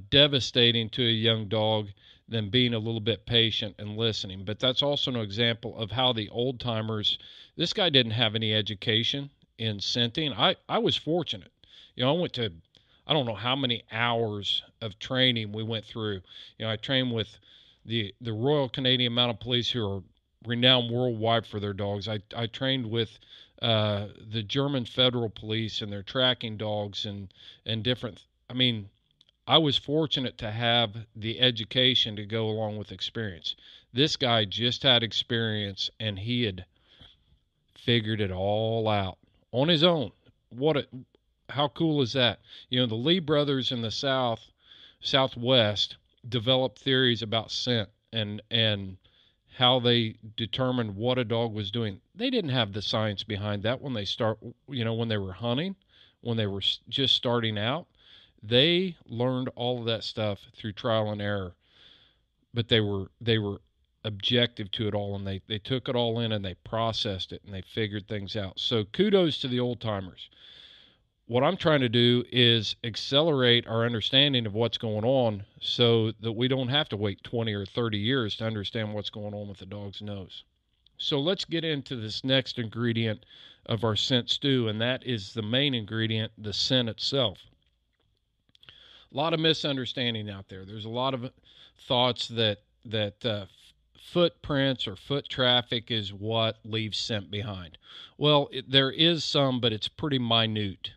devastating to a young dog than being a little bit patient and listening. But that's also an example of how the old timers, this guy didn't have any education in scenting. I was fortunate. I went to, I don't know how many hours of training we went through. I trained with the Royal Canadian Mounted Police, who are renowned worldwide for their dogs. I trained with the German Federal Police and their tracking dogs and different, I was fortunate to have the education to go along with experience. This guy just had experience, and he had figured it all out on his own. How cool is that? The Lee brothers in the Southwest developed theories about scent and how they determined what a dog was doing. They didn't have the science behind that when when they were hunting, when they were just starting out. They learned all of that stuff through trial and error, but they were objective to it all, and they took it all in and they processed it and they figured things out. So kudos to the old timers. What I'm trying to do is accelerate our understanding of what's going on so that we don't have to wait 20 or 30 years to understand what's going on with the dog's nose. So let's get into this next ingredient of our scent stew, and that is the main ingredient, the scent itself. A lot of misunderstanding out there. There's a lot of thoughts that footprints or foot traffic is what leaves scent behind. Well, there is some, but it's pretty minute.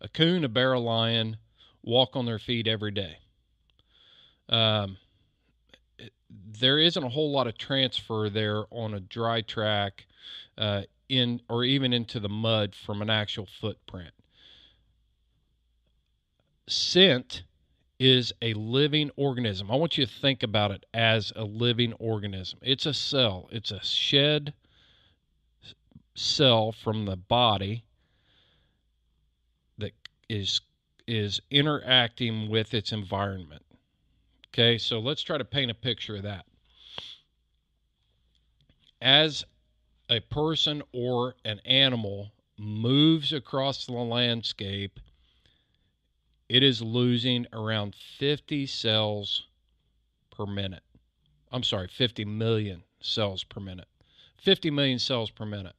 A coon, a bear, a lion walk on their feet every day. There isn't a whole lot of transfer there on a dry track or even into the mud from an actual footprint. Scent is a living organism. I want you to think about it as a living organism. It's a cell. It's a shed cell from the body that is interacting with its environment. Okay, so let's try to paint a picture of that. As a person or an animal moves across the landscape, it is losing around 50 cells per minute. 50 million cells per minute. 50 million cells per minute.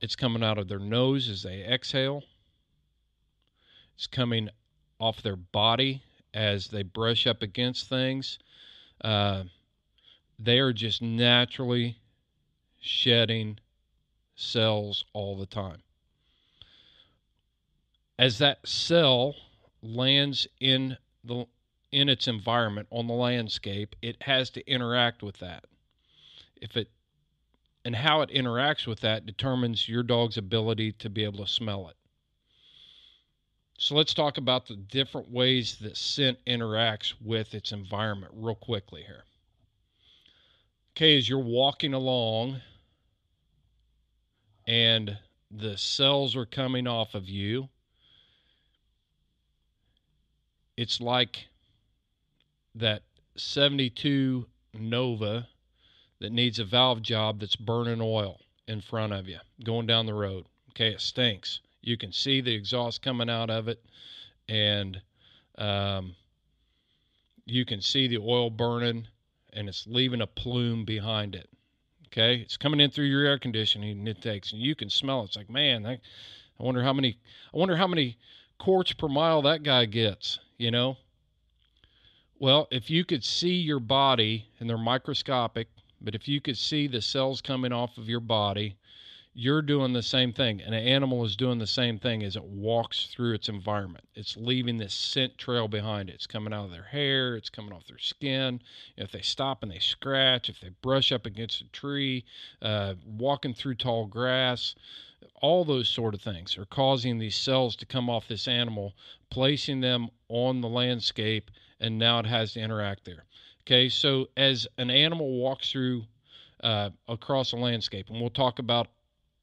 It's coming out of their nose as they exhale. It's coming off their body as they brush up against things. They are just naturally shedding cells all the time. As that cell lands in its environment on the landscape, it has to interact with that. And how it interacts with that determines your dog's ability to be able to smell it. So let's talk about the different ways that scent interacts with its environment real quickly here. Okay, as you're walking along and the cells are coming off of you, it's like that 72 Nova that needs a valve job that's burning oil in front of you going down the road. Okay, it stinks. You can see the exhaust coming out of it, and you can see the oil burning, and it's leaving a plume behind it. Okay, it's coming in through your air conditioning intakes, and you can smell it. It's like, man, I wonder how many quarts per mile that guy gets, you know? Well, if you could see your body, and they're microscopic, but if you could see the cells coming off of your body, you're doing the same thing. And an animal is doing the same thing as it walks through its environment. It's leaving this scent trail behind it. It's coming out of their hair. It's coming off their skin. If they stop and they scratch, if they brush up against a tree, walking through tall grass, all those sort of things are causing these cells to come off this animal, placing them on the landscape, and now it has to interact there. Okay, so as an animal walks through across a landscape, and we'll talk about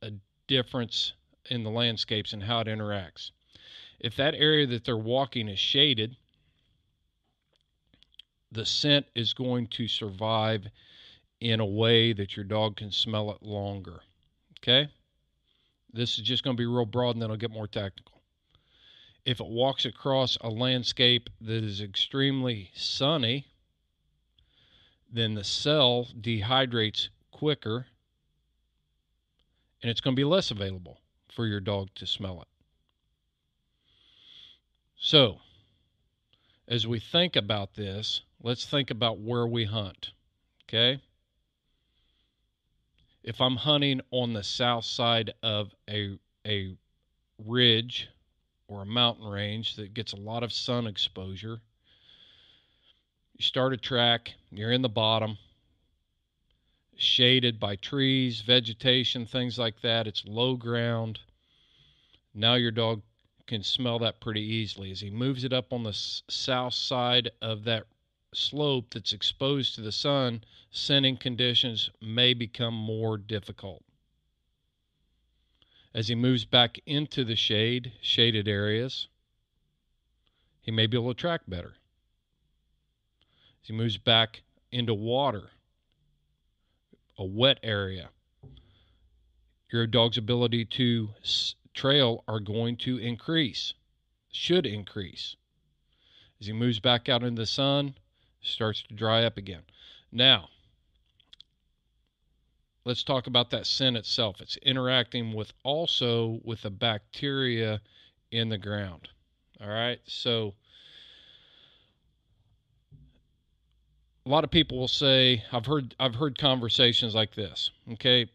a difference in the landscapes and how it interacts. If that area that they're walking is shaded, the scent is going to survive in a way that your dog can smell it longer. Okay? This is just going to be real broad, and then I'll get more technical. If it walks across a landscape that is extremely sunny, then the cell dehydrates quicker, and it's going to be less available for your dog to smell it. So, as we think about this, let's think about where we hunt, okay? If I'm hunting on the south side of a ridge or a mountain range that gets a lot of sun exposure, you start a track, you're in the bottom, shaded by trees, vegetation, things like that. It's low ground. Now your dog can smell that pretty easily. As he moves it up on the south side of that slope that's exposed to the sun, scenting conditions may become more difficult. As he moves back into the shaded areas, he may be able to track better. As he moves back into water, a wet area, your dog's ability to trail are going to increase, should increase. As he moves back out into the sun, starts to dry up again. Now, let's talk about that scent itself. It's interacting with the bacteria in the ground. All right, so a lot of people will say, I've heard conversations like this. Okay,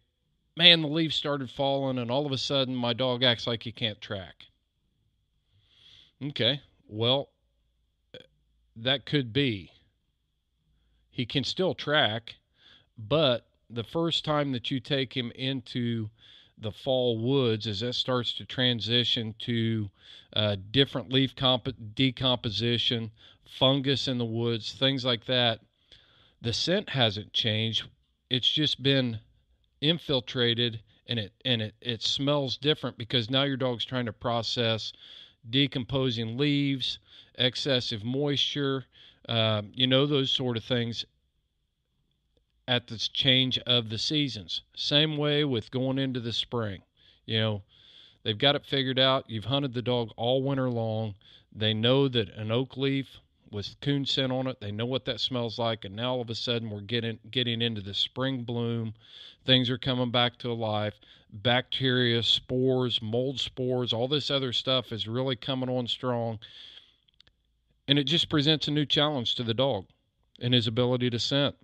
man, the leaves started falling, and all of a sudden my dog acts like he can't track. Okay, well, that could be. He can still track, but the first time that you take him into the fall woods, as that starts to transition to different leaf decomposition, fungus in the woods, things like that, the scent hasn't changed. It's just been infiltrated, and it smells different because now your dog's trying to process decomposing leaves, excessive moisture, those sort of things at this change of the seasons. Same way with going into the spring. They've got it figured out. You've hunted the dog all winter long. They know that an oak leaf with coon scent on it. They know what that smells like, and now all of a sudden we're getting into the spring bloom. Things are coming back to life. Bacteria, spores, mold spores, all this other stuff is really coming on strong. And it just presents a new challenge to the dog and his ability to scent.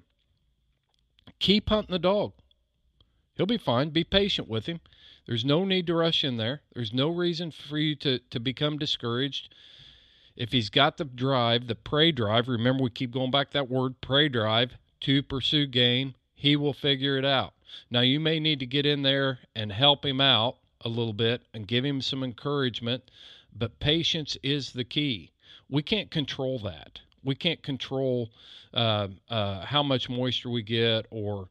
Keep hunting the dog. He'll be fine. Be patient with him. There's no need to rush in there. There's no reason for you to become discouraged. If he's got the drive, the prey drive, remember we keep going back to that word, prey drive, to pursue game, he will figure it out. Now, you may need to get in there and help him out a little bit and give him some encouragement, but patience is the key. We can't control that. We can't control how much moisture we get or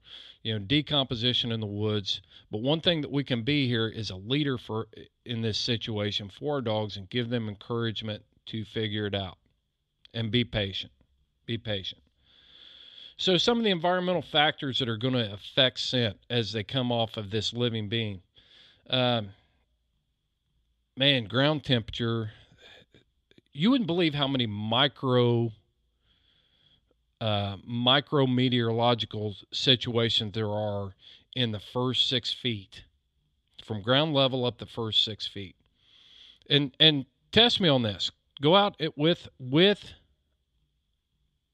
decomposition in the woods. But one thing that we can be here is a leader in this situation for our dogs and give them encouragement to figure it out and be patient. Be patient. So some of the environmental factors that are going to affect scent as they come off of this living being. Ground temperature. You wouldn't believe how many micrometeorological situations there are in the first 6 feet, from ground level up the first 6 feet. And test me on this. Go out with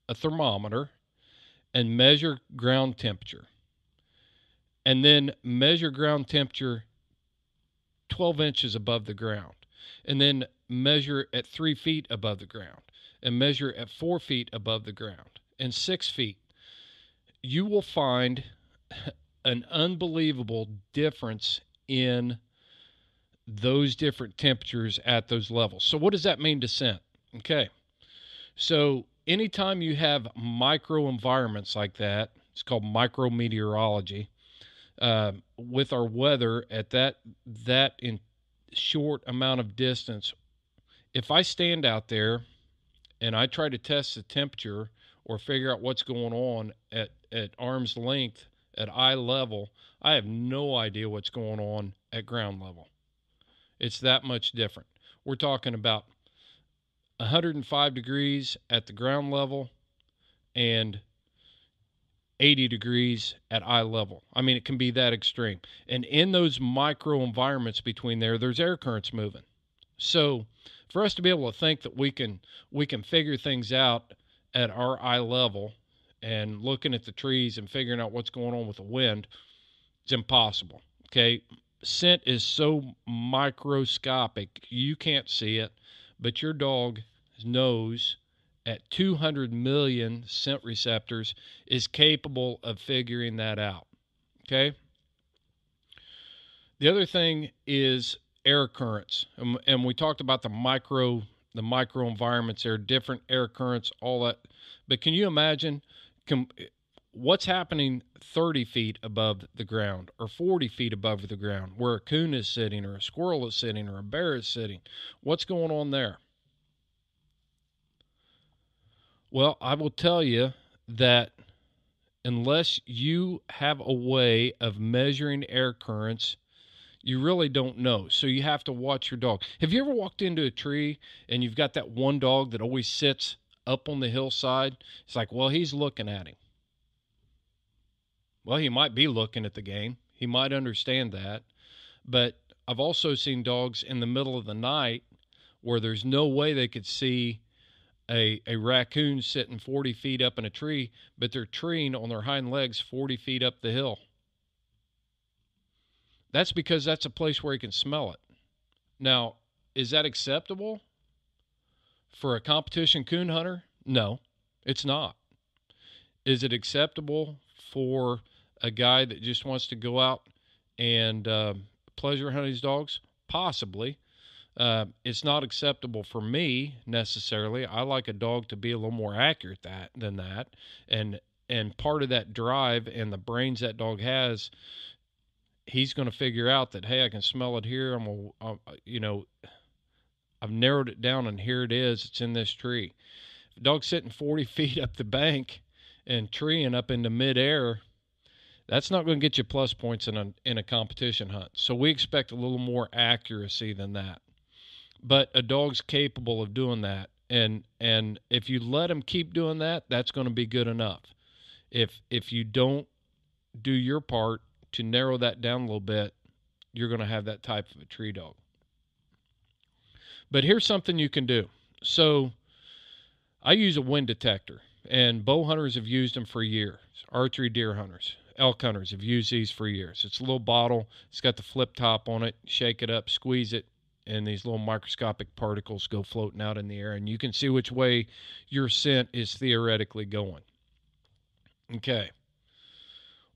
a thermometer and measure ground temperature, and then measure ground temperature 12 inches above the ground, and then measure at 3 feet above the ground, and measure at 4 feet above the ground, and 6 feet. You will find an unbelievable difference in those different temperatures at those levels. So what does that mean to scent? Okay. So anytime you have micro environments like that, it's called micrometeorology, with our weather at that in short amount of distance, if I stand out there and I try to test the temperature or figure out what's going on at arm's length, at eye level, I have no idea what's going on at ground level. It's that much different. We're talking about 105 degrees at the ground level and 80 degrees at eye level. I mean, it can be that extreme. And in those micro environments between there's air currents moving. So for us to be able to think that we can figure things out at our eye level and looking at the trees and figuring out what's going on with the wind, it's impossible. Okay. Scent is so microscopic, you can't see it, but your dog knows at 200 million scent receptors is capable of figuring that out. Okay. The other thing is air currents, and we talked about the micro environments. There are different air currents, all that. But can you imagine what's happening 30 feet above the ground or 40 feet above the ground where a coon is sitting or a squirrel is sitting or a bear is sitting? What's going on there? Well, I will tell you that unless you have a way of measuring air currents, you really don't know. So you have to watch your dog. Have you ever walked into a tree and you've got that one dog that always sits up on the hillside? It's like, well, he's looking at him. Well, he might be looking at the game. He might understand that. But I've also seen dogs in the middle of the night where there's no way they could see a raccoon sitting 40 feet up in a tree, but they're treeing on their hind legs 40 feet up the hill. That's because that's a place where he can smell it. Now, is that acceptable for a competition coon hunter? No, it's not. Is it acceptable for a guy that just wants to go out and pleasure hunt his dogs? Possibly. It's not acceptable for me necessarily. I like a dog to be a little more accurate than that. And part of that drive and the brains that dog has, he's going to figure out that, hey, I can smell it here. I've narrowed it down and here it is. It's in this tree. If a dog's sitting 40 feet up the bank and treeing up into midair, that's not going to get you plus points in a competition hunt. So we expect a little more accuracy than that. But a dog's capable of doing that. And if you let them keep doing that, that's going to be good enough. If you don't do your part to narrow that down a little bit, you're going to have that type of a tree dog. But here's something you can do. So I use a wind detector, and bow hunters have used them for years. Archery deer hunters, elk hunters have used these for years. It's a little bottle. It's got the flip top on it. Shake it up, squeeze it, and these little microscopic particles go floating out in the air, and you can see which way your scent is theoretically going. Okay.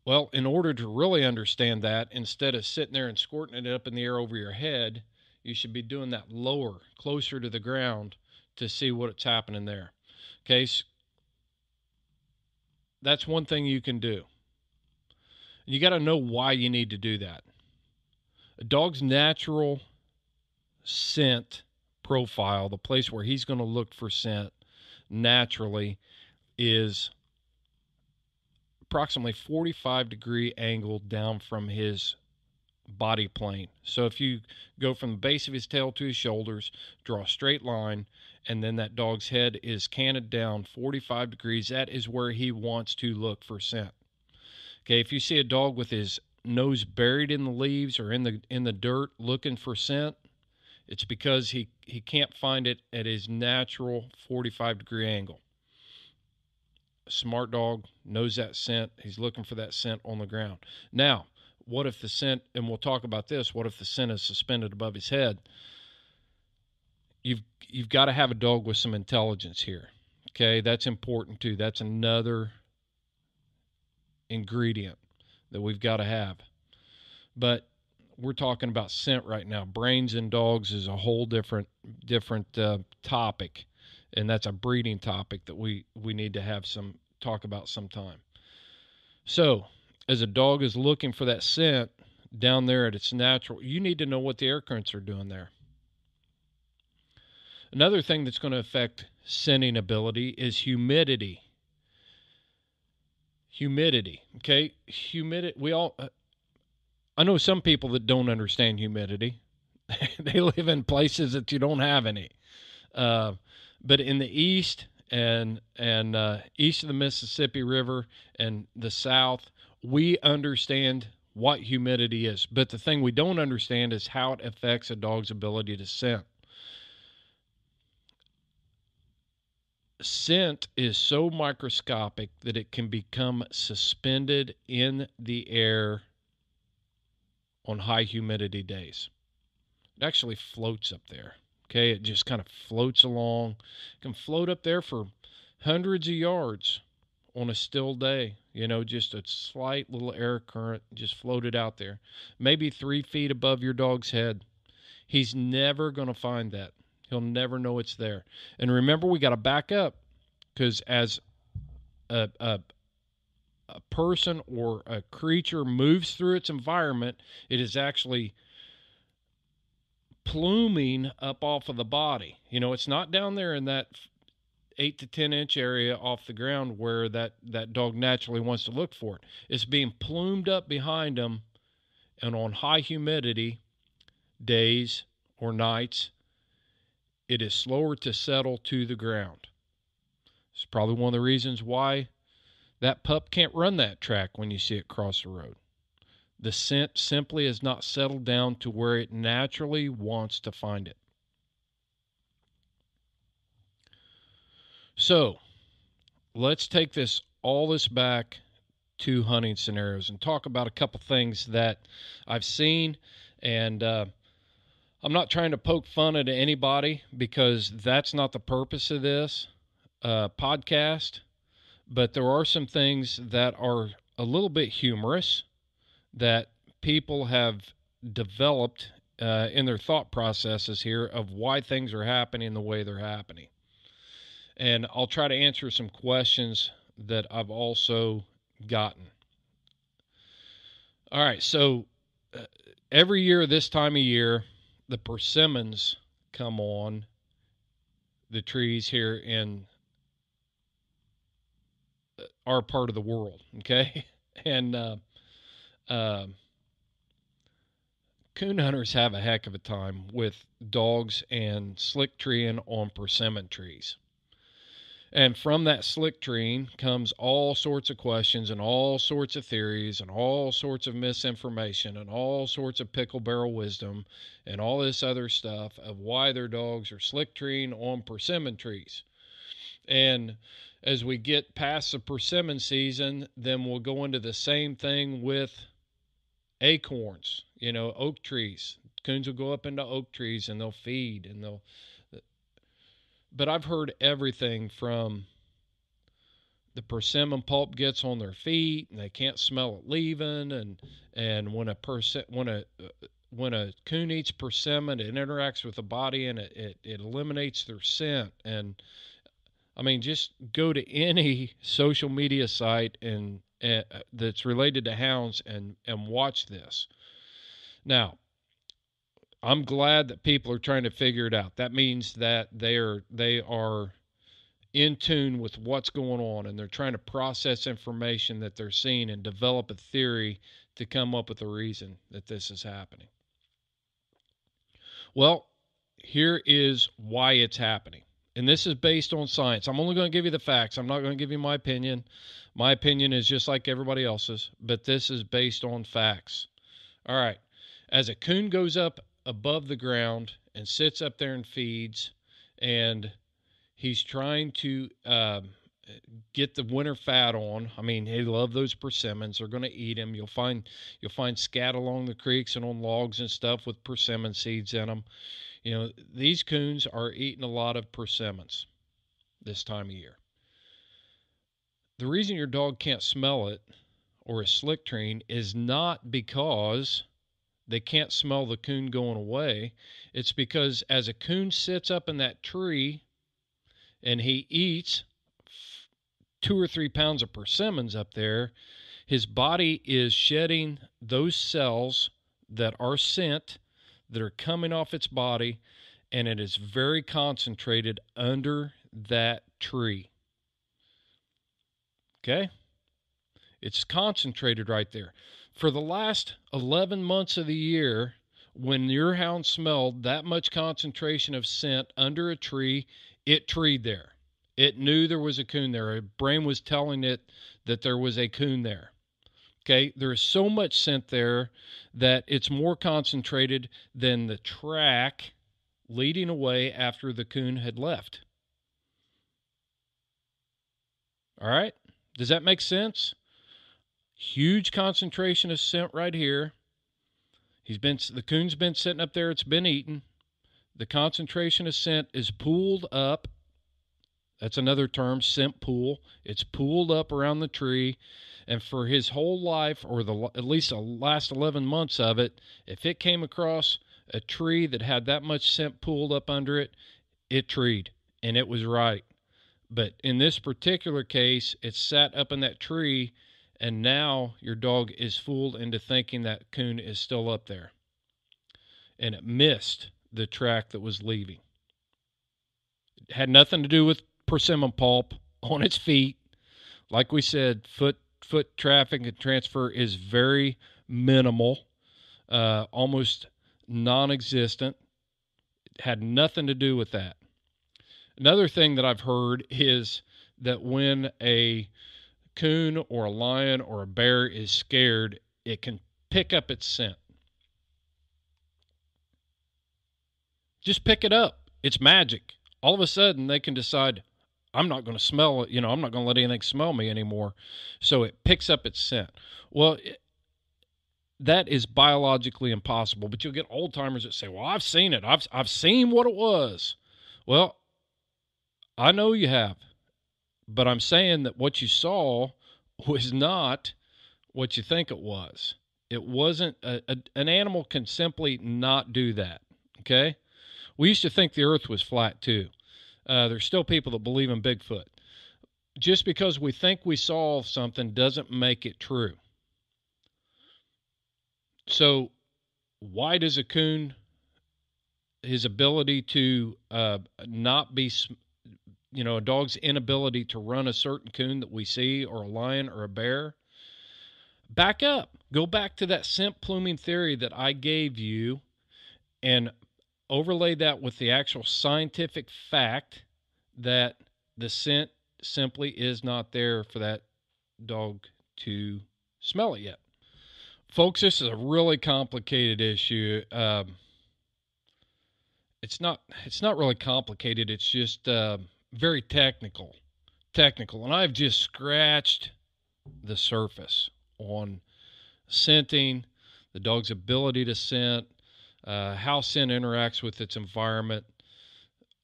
Well, in order to really understand that, instead of sitting there and squirting it up in the air over your head, you should be doing that lower, closer to the ground, to see what's happening there. Okay, so that's one thing you can do. You got to know why you need to do that. A dog's natural scent profile, the place where he's going to look for scent naturally, is approximately 45-degree angle down from his body plane. So if you go from the base of his tail to his shoulders, draw a straight line, and then that dog's head is canted down 45 degrees, that is where he wants to look for scent. Okay, if you see a dog with his nose buried in the leaves or in the dirt looking for scent, it's because he can't find it at his natural 45-degree angle. A smart dog knows that scent. He's looking for that scent on the ground. Now, what if the scent, and we'll talk about this, what if the scent is suspended above his head? You've got to have a dog with some intelligence here. Okay, that's important too. That's another ingredient that we've got to have. But we're talking about scent right now. Brains in dogs is a whole different topic, and that's a breeding topic that we need to have some talk about sometime. So, as a dog is looking for that scent down there at its natural, you need to know what the air currents are doing there. Another thing that's going to affect scenting ability is humidity. Okay? I know some people that don't understand humidity. They live in places that you don't have any. But in the east and east of the Mississippi River and the south, we understand what humidity is. But the thing we don't understand is how it affects a dog's ability to scent. Scent is so microscopic that it can become suspended in the air on high humidity days. It actually floats up there. Okay, it just kind of floats along. It can float up there for hundreds of yards on a still day. You know, just a slight little air current just floated out there. Maybe 3 feet above your dog's head. He's never going to find that. He'll never know it's there. And remember, we got to back up, because as a person or a creature moves through its environment, it is actually pluming up off of the body. You know, it's not down there in that 8 to 10 inch area off the ground where that dog naturally wants to look for it. It's being plumed up behind him, and on high humidity days or nights, it is slower to settle to the ground. It's probably one of the reasons why that pup can't run that track when you see it cross the road. The scent simply has not settled down to where it naturally wants to find it. So, let's take all this back to hunting scenarios and talk about a couple things that I've seen. And I'm not trying to poke fun at anybody, because that's not the purpose of this podcast. But there are some things that are a little bit humorous that people have developed in their thought processes here of why things are happening the way they're happening. And I'll try to answer some questions that I've also gotten. All right, so every year this time of year, the persimmons come on the trees here in our part of the world, okay? And coon hunters have a heck of a time with dogs and slick treeing on persimmon trees. And from that slick treeing comes all sorts of questions and all sorts of theories and all sorts of misinformation and all sorts of pickle barrel wisdom and all this other stuff of why their dogs are slick treeing on persimmon trees. And as we get past the persimmon season, then we'll go into the same thing with acorns, oak trees. Coons will go up into oak trees and they'll feed and they'll. But I've heard everything from the persimmon pulp gets on their feet and they can't smell it leaving, and when a coon eats persimmon, it interacts with the body and it eliminates their scent. And I mean, just go to any social media site and that's related to hounds and watch this. Now, I'm glad that people are trying to figure it out. That means that they are in tune with what's going on, and they're trying to process information that they're seeing and develop a theory to come up with a reason that this is happening. Well, here is why it's happening. And this is based on science. I'm only going to give you the facts. I'm not going to give you my opinion. My opinion is just like everybody else's, but this is based on facts. All right. As a coon goes up above the ground and sits up there and feeds, and he's trying to get the winter fat on. I mean, they love those persimmons. They're going to eat them. You'll find scat along the creeks and on logs and stuff with persimmon seeds in them. These coons are eating a lot of persimmons this time of year. The reason your dog can't smell it or is slick treeing is not because they can't smell the coon going away. It's because as a coon sits up in that tree and he eats 2 or 3 pounds of persimmons up there, his body is shedding those cells that are scent that are coming off its body, and it is very concentrated under that tree. Okay? It's concentrated right there. For the last 11 months of the year, when your hound smelled that much concentration of scent under a tree, it treed there. It knew there was a coon there. Its brain was telling it that there was a coon there. Okay, there is so much scent there that it's more concentrated than the track leading away after the coon had left. All right, does that make sense? Huge concentration of scent right here. The coon's been sitting up there, it's been eaten. The concentration of scent is pooled up. That's another term, scent pool. It's pooled up around the tree. And for his whole life, or at least the last 11 months of it, if it came across a tree that had that much scent pooled up under it, it treed, and it was right. But in this particular case, it sat up in that tree, and now your dog is fooled into thinking that coon is still up there. And it missed the track that was leaving. It had nothing to do with persimmon pulp on its feet. Like we said, foot traffic and transfer is very minimal, almost non-existent. It had nothing to do with that. Another thing that I've heard is that when a coon or a lion or a bear is scared, it can pick up its scent. Just pick it up. It's magic. All of a sudden, they can decide, I'm not going to smell it. I'm not going to let anything smell me anymore. So it picks up its scent. Well, that is biologically impossible. But you'll get old timers that say, well, I've seen it. I've seen what it was. Well, I know you have. But I'm saying that what you saw was not what you think it was. It wasn't. An animal can simply not do that. Okay? We used to think the earth was flat too. There's still people that believe in Bigfoot. Just because we think we saw something doesn't make it true. So why does a coon, his ability to not be, a dog's inability to run a certain coon that we see, or a lion or a bear, back up. Go back to that scent pluming theory that I gave you and overlay that with the actual scientific fact that the scent simply is not there for that dog to smell it yet. Folks, this is a really complicated issue. It's not really complicated. It's just very technical, and I've just scratched the surface on scenting, the dog's ability to scent, how scent interacts with its environment,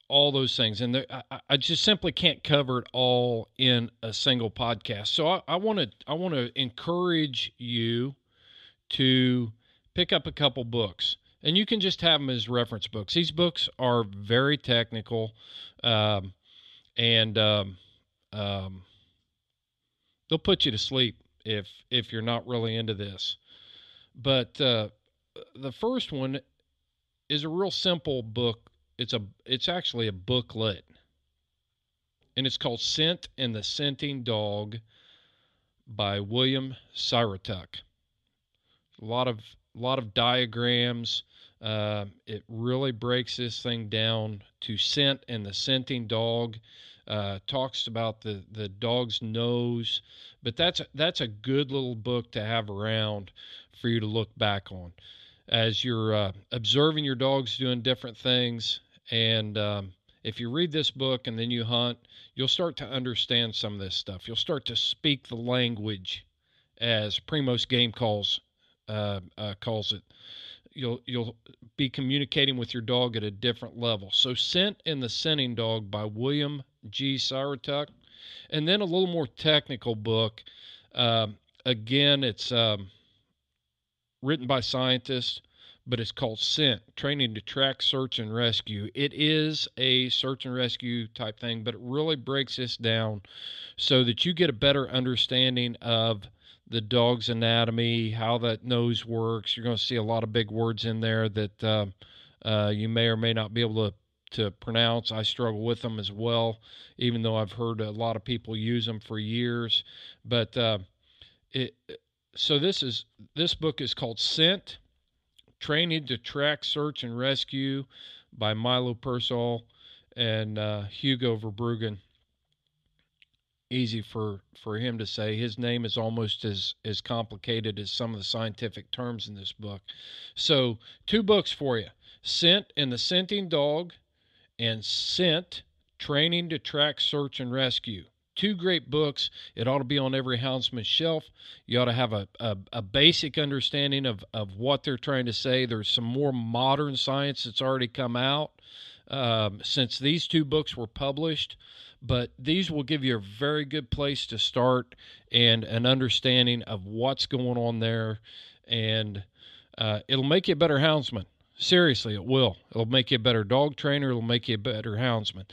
all those things. And I just simply can't cover it all in a single podcast. So I want to encourage you to pick up a couple books, and you can just have them as reference books. These books are very technical, and they'll put you to sleep if you're not really into this. But the first one is a real simple book. It's actually a booklet, and it's called Scent and the Scenting Dog by William Sirotuk. A lot of diagrams. It really breaks this thing down to scent and the scenting dog. Talks about the dog's nose, but that's a good little book to have around for you to look back on as you're observing your dogs doing different things. And if you read this book and then you hunt, you'll start to understand some of this stuff. You'll start to speak the language, as Primos Game calls it. You'll be communicating with your dog at a different level. So Scent and the Scenting Dog by William G. Sirotuk. And then a little more technical book. Again, it's written by scientists, but it's called Scent, Training to Track, Search, and Rescue. It is a search and rescue type thing, but it really breaks this down so that you get a better understanding of the dog's anatomy, how that nose works. You're going to see a lot of big words in there that you may or may not be able to pronounce. I struggle with them as well, even though I've heard a lot of people use them for years. But so this book is called Scent, Training to Track, Search, and Rescue by Milo Persol and Hugo Verbruggen. Easy for him to say. His name is almost as complicated as some of the scientific terms in this book. So 2 books for you: Scent and the Scenting Dog and Scent, Training to Track, Search, and Rescue. 2 great books. It ought to be on every houndsman's shelf. You ought to have a basic understanding of what they're trying to say. There's some more modern science that's already come out since these 2 books were published. But these will give you a very good place to start and an understanding of what's going on there. And it'll make you a better houndsman. Seriously, it will. It'll make you a better dog trainer. It'll make you a better houndsman.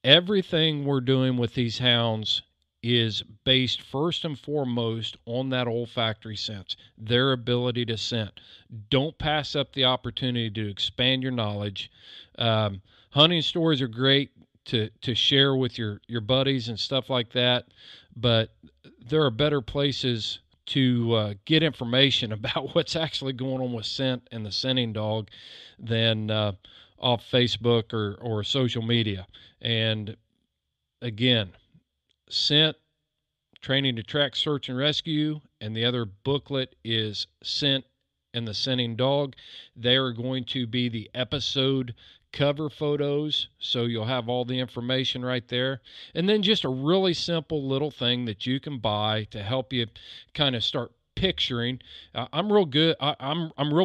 Everything we're doing with these hounds is based first and foremost on that olfactory sense, their ability to scent. Don't pass up the opportunity to expand your knowledge. Hunting stories are great to share with your buddies and stuff like that, but there are better places to get information about what's actually going on with scent and the scenting dog than off Facebook or social media. And again, Scent, Training to Track, Search, and Rescue, and the other booklet is Scent and the Scenting Dog. They are going to be the episode cover photos, so you'll have all the information right there. And then just a really simple little thing that you can buy to help you kind of start picturing. I'm real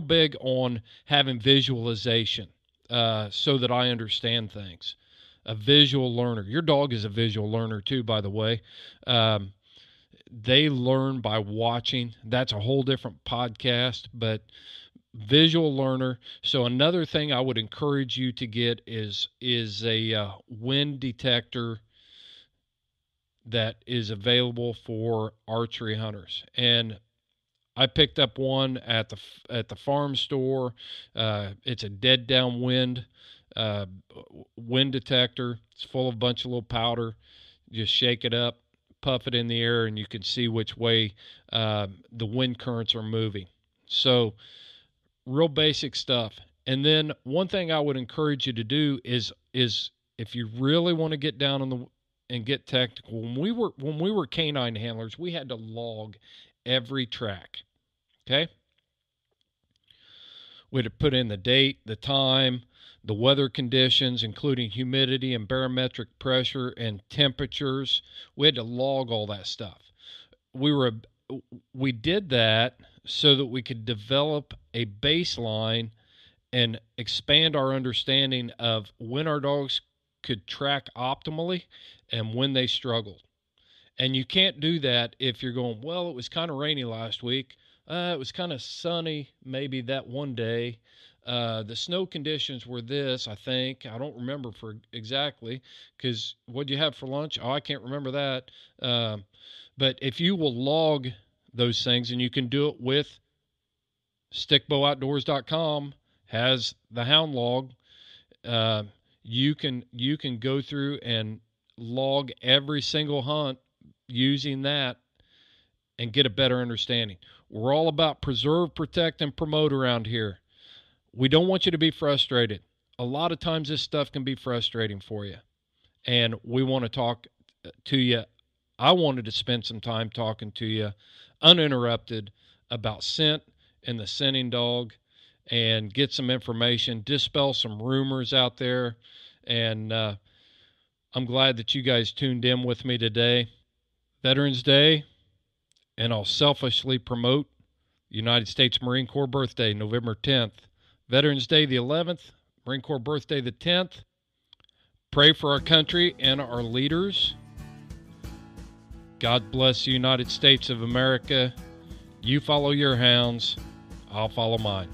big on having visualization so that I understand things. A visual learner. Your dog is a visual learner too, by the way. They learn by watching. That's a whole different podcast, but visual learner. So another thing I would encourage you to get is a wind detector that is available for archery hunters. And I picked up one at the farm store. It's a dead downwind wind detector. It's full of a bunch of little powder. Just shake it up, puff it in the air and you can see which way the wind currents are moving. So real basic stuff. And then one thing I would encourage you to do is if you really want to get down on the and get technical, when we were canine handlers, we had to log every track. Okay? We had to put in the date, the time, the weather conditions, including humidity and barometric pressure and temperatures. We had to log all that stuff. We did that so that we could develop a baseline and expand our understanding of when our dogs could track optimally and when they struggled. And you can't do that if you're going, well, it was kind of rainy last week. It was kind of sunny maybe that one day. The snow conditions were this, I think. I don't remember for exactly, because what do you have for lunch? Oh, I can't remember that. But if you will log those things, and you can do it with stickbowoutdoors.com, has the Hound log. You can go through and log every single hunt using that and get a better understanding. We're all about preserve, protect, and promote around here. We don't want you to be frustrated. A lot of times this stuff can be frustrating for you, and we want to talk to you. I wanted to spend some time talking to you uninterrupted about scent and the scenting dog, and get some information, dispel some rumors out there. And I'm glad that you guys tuned in with me today. Veterans Day, and I'll selfishly promote United States Marine Corps birthday, November 10th. Veterans Day the 11th, Marine Corps birthday the 10th. Pray for our country and our leaders. God bless the United States of America. You follow your hounds, I'll follow mine.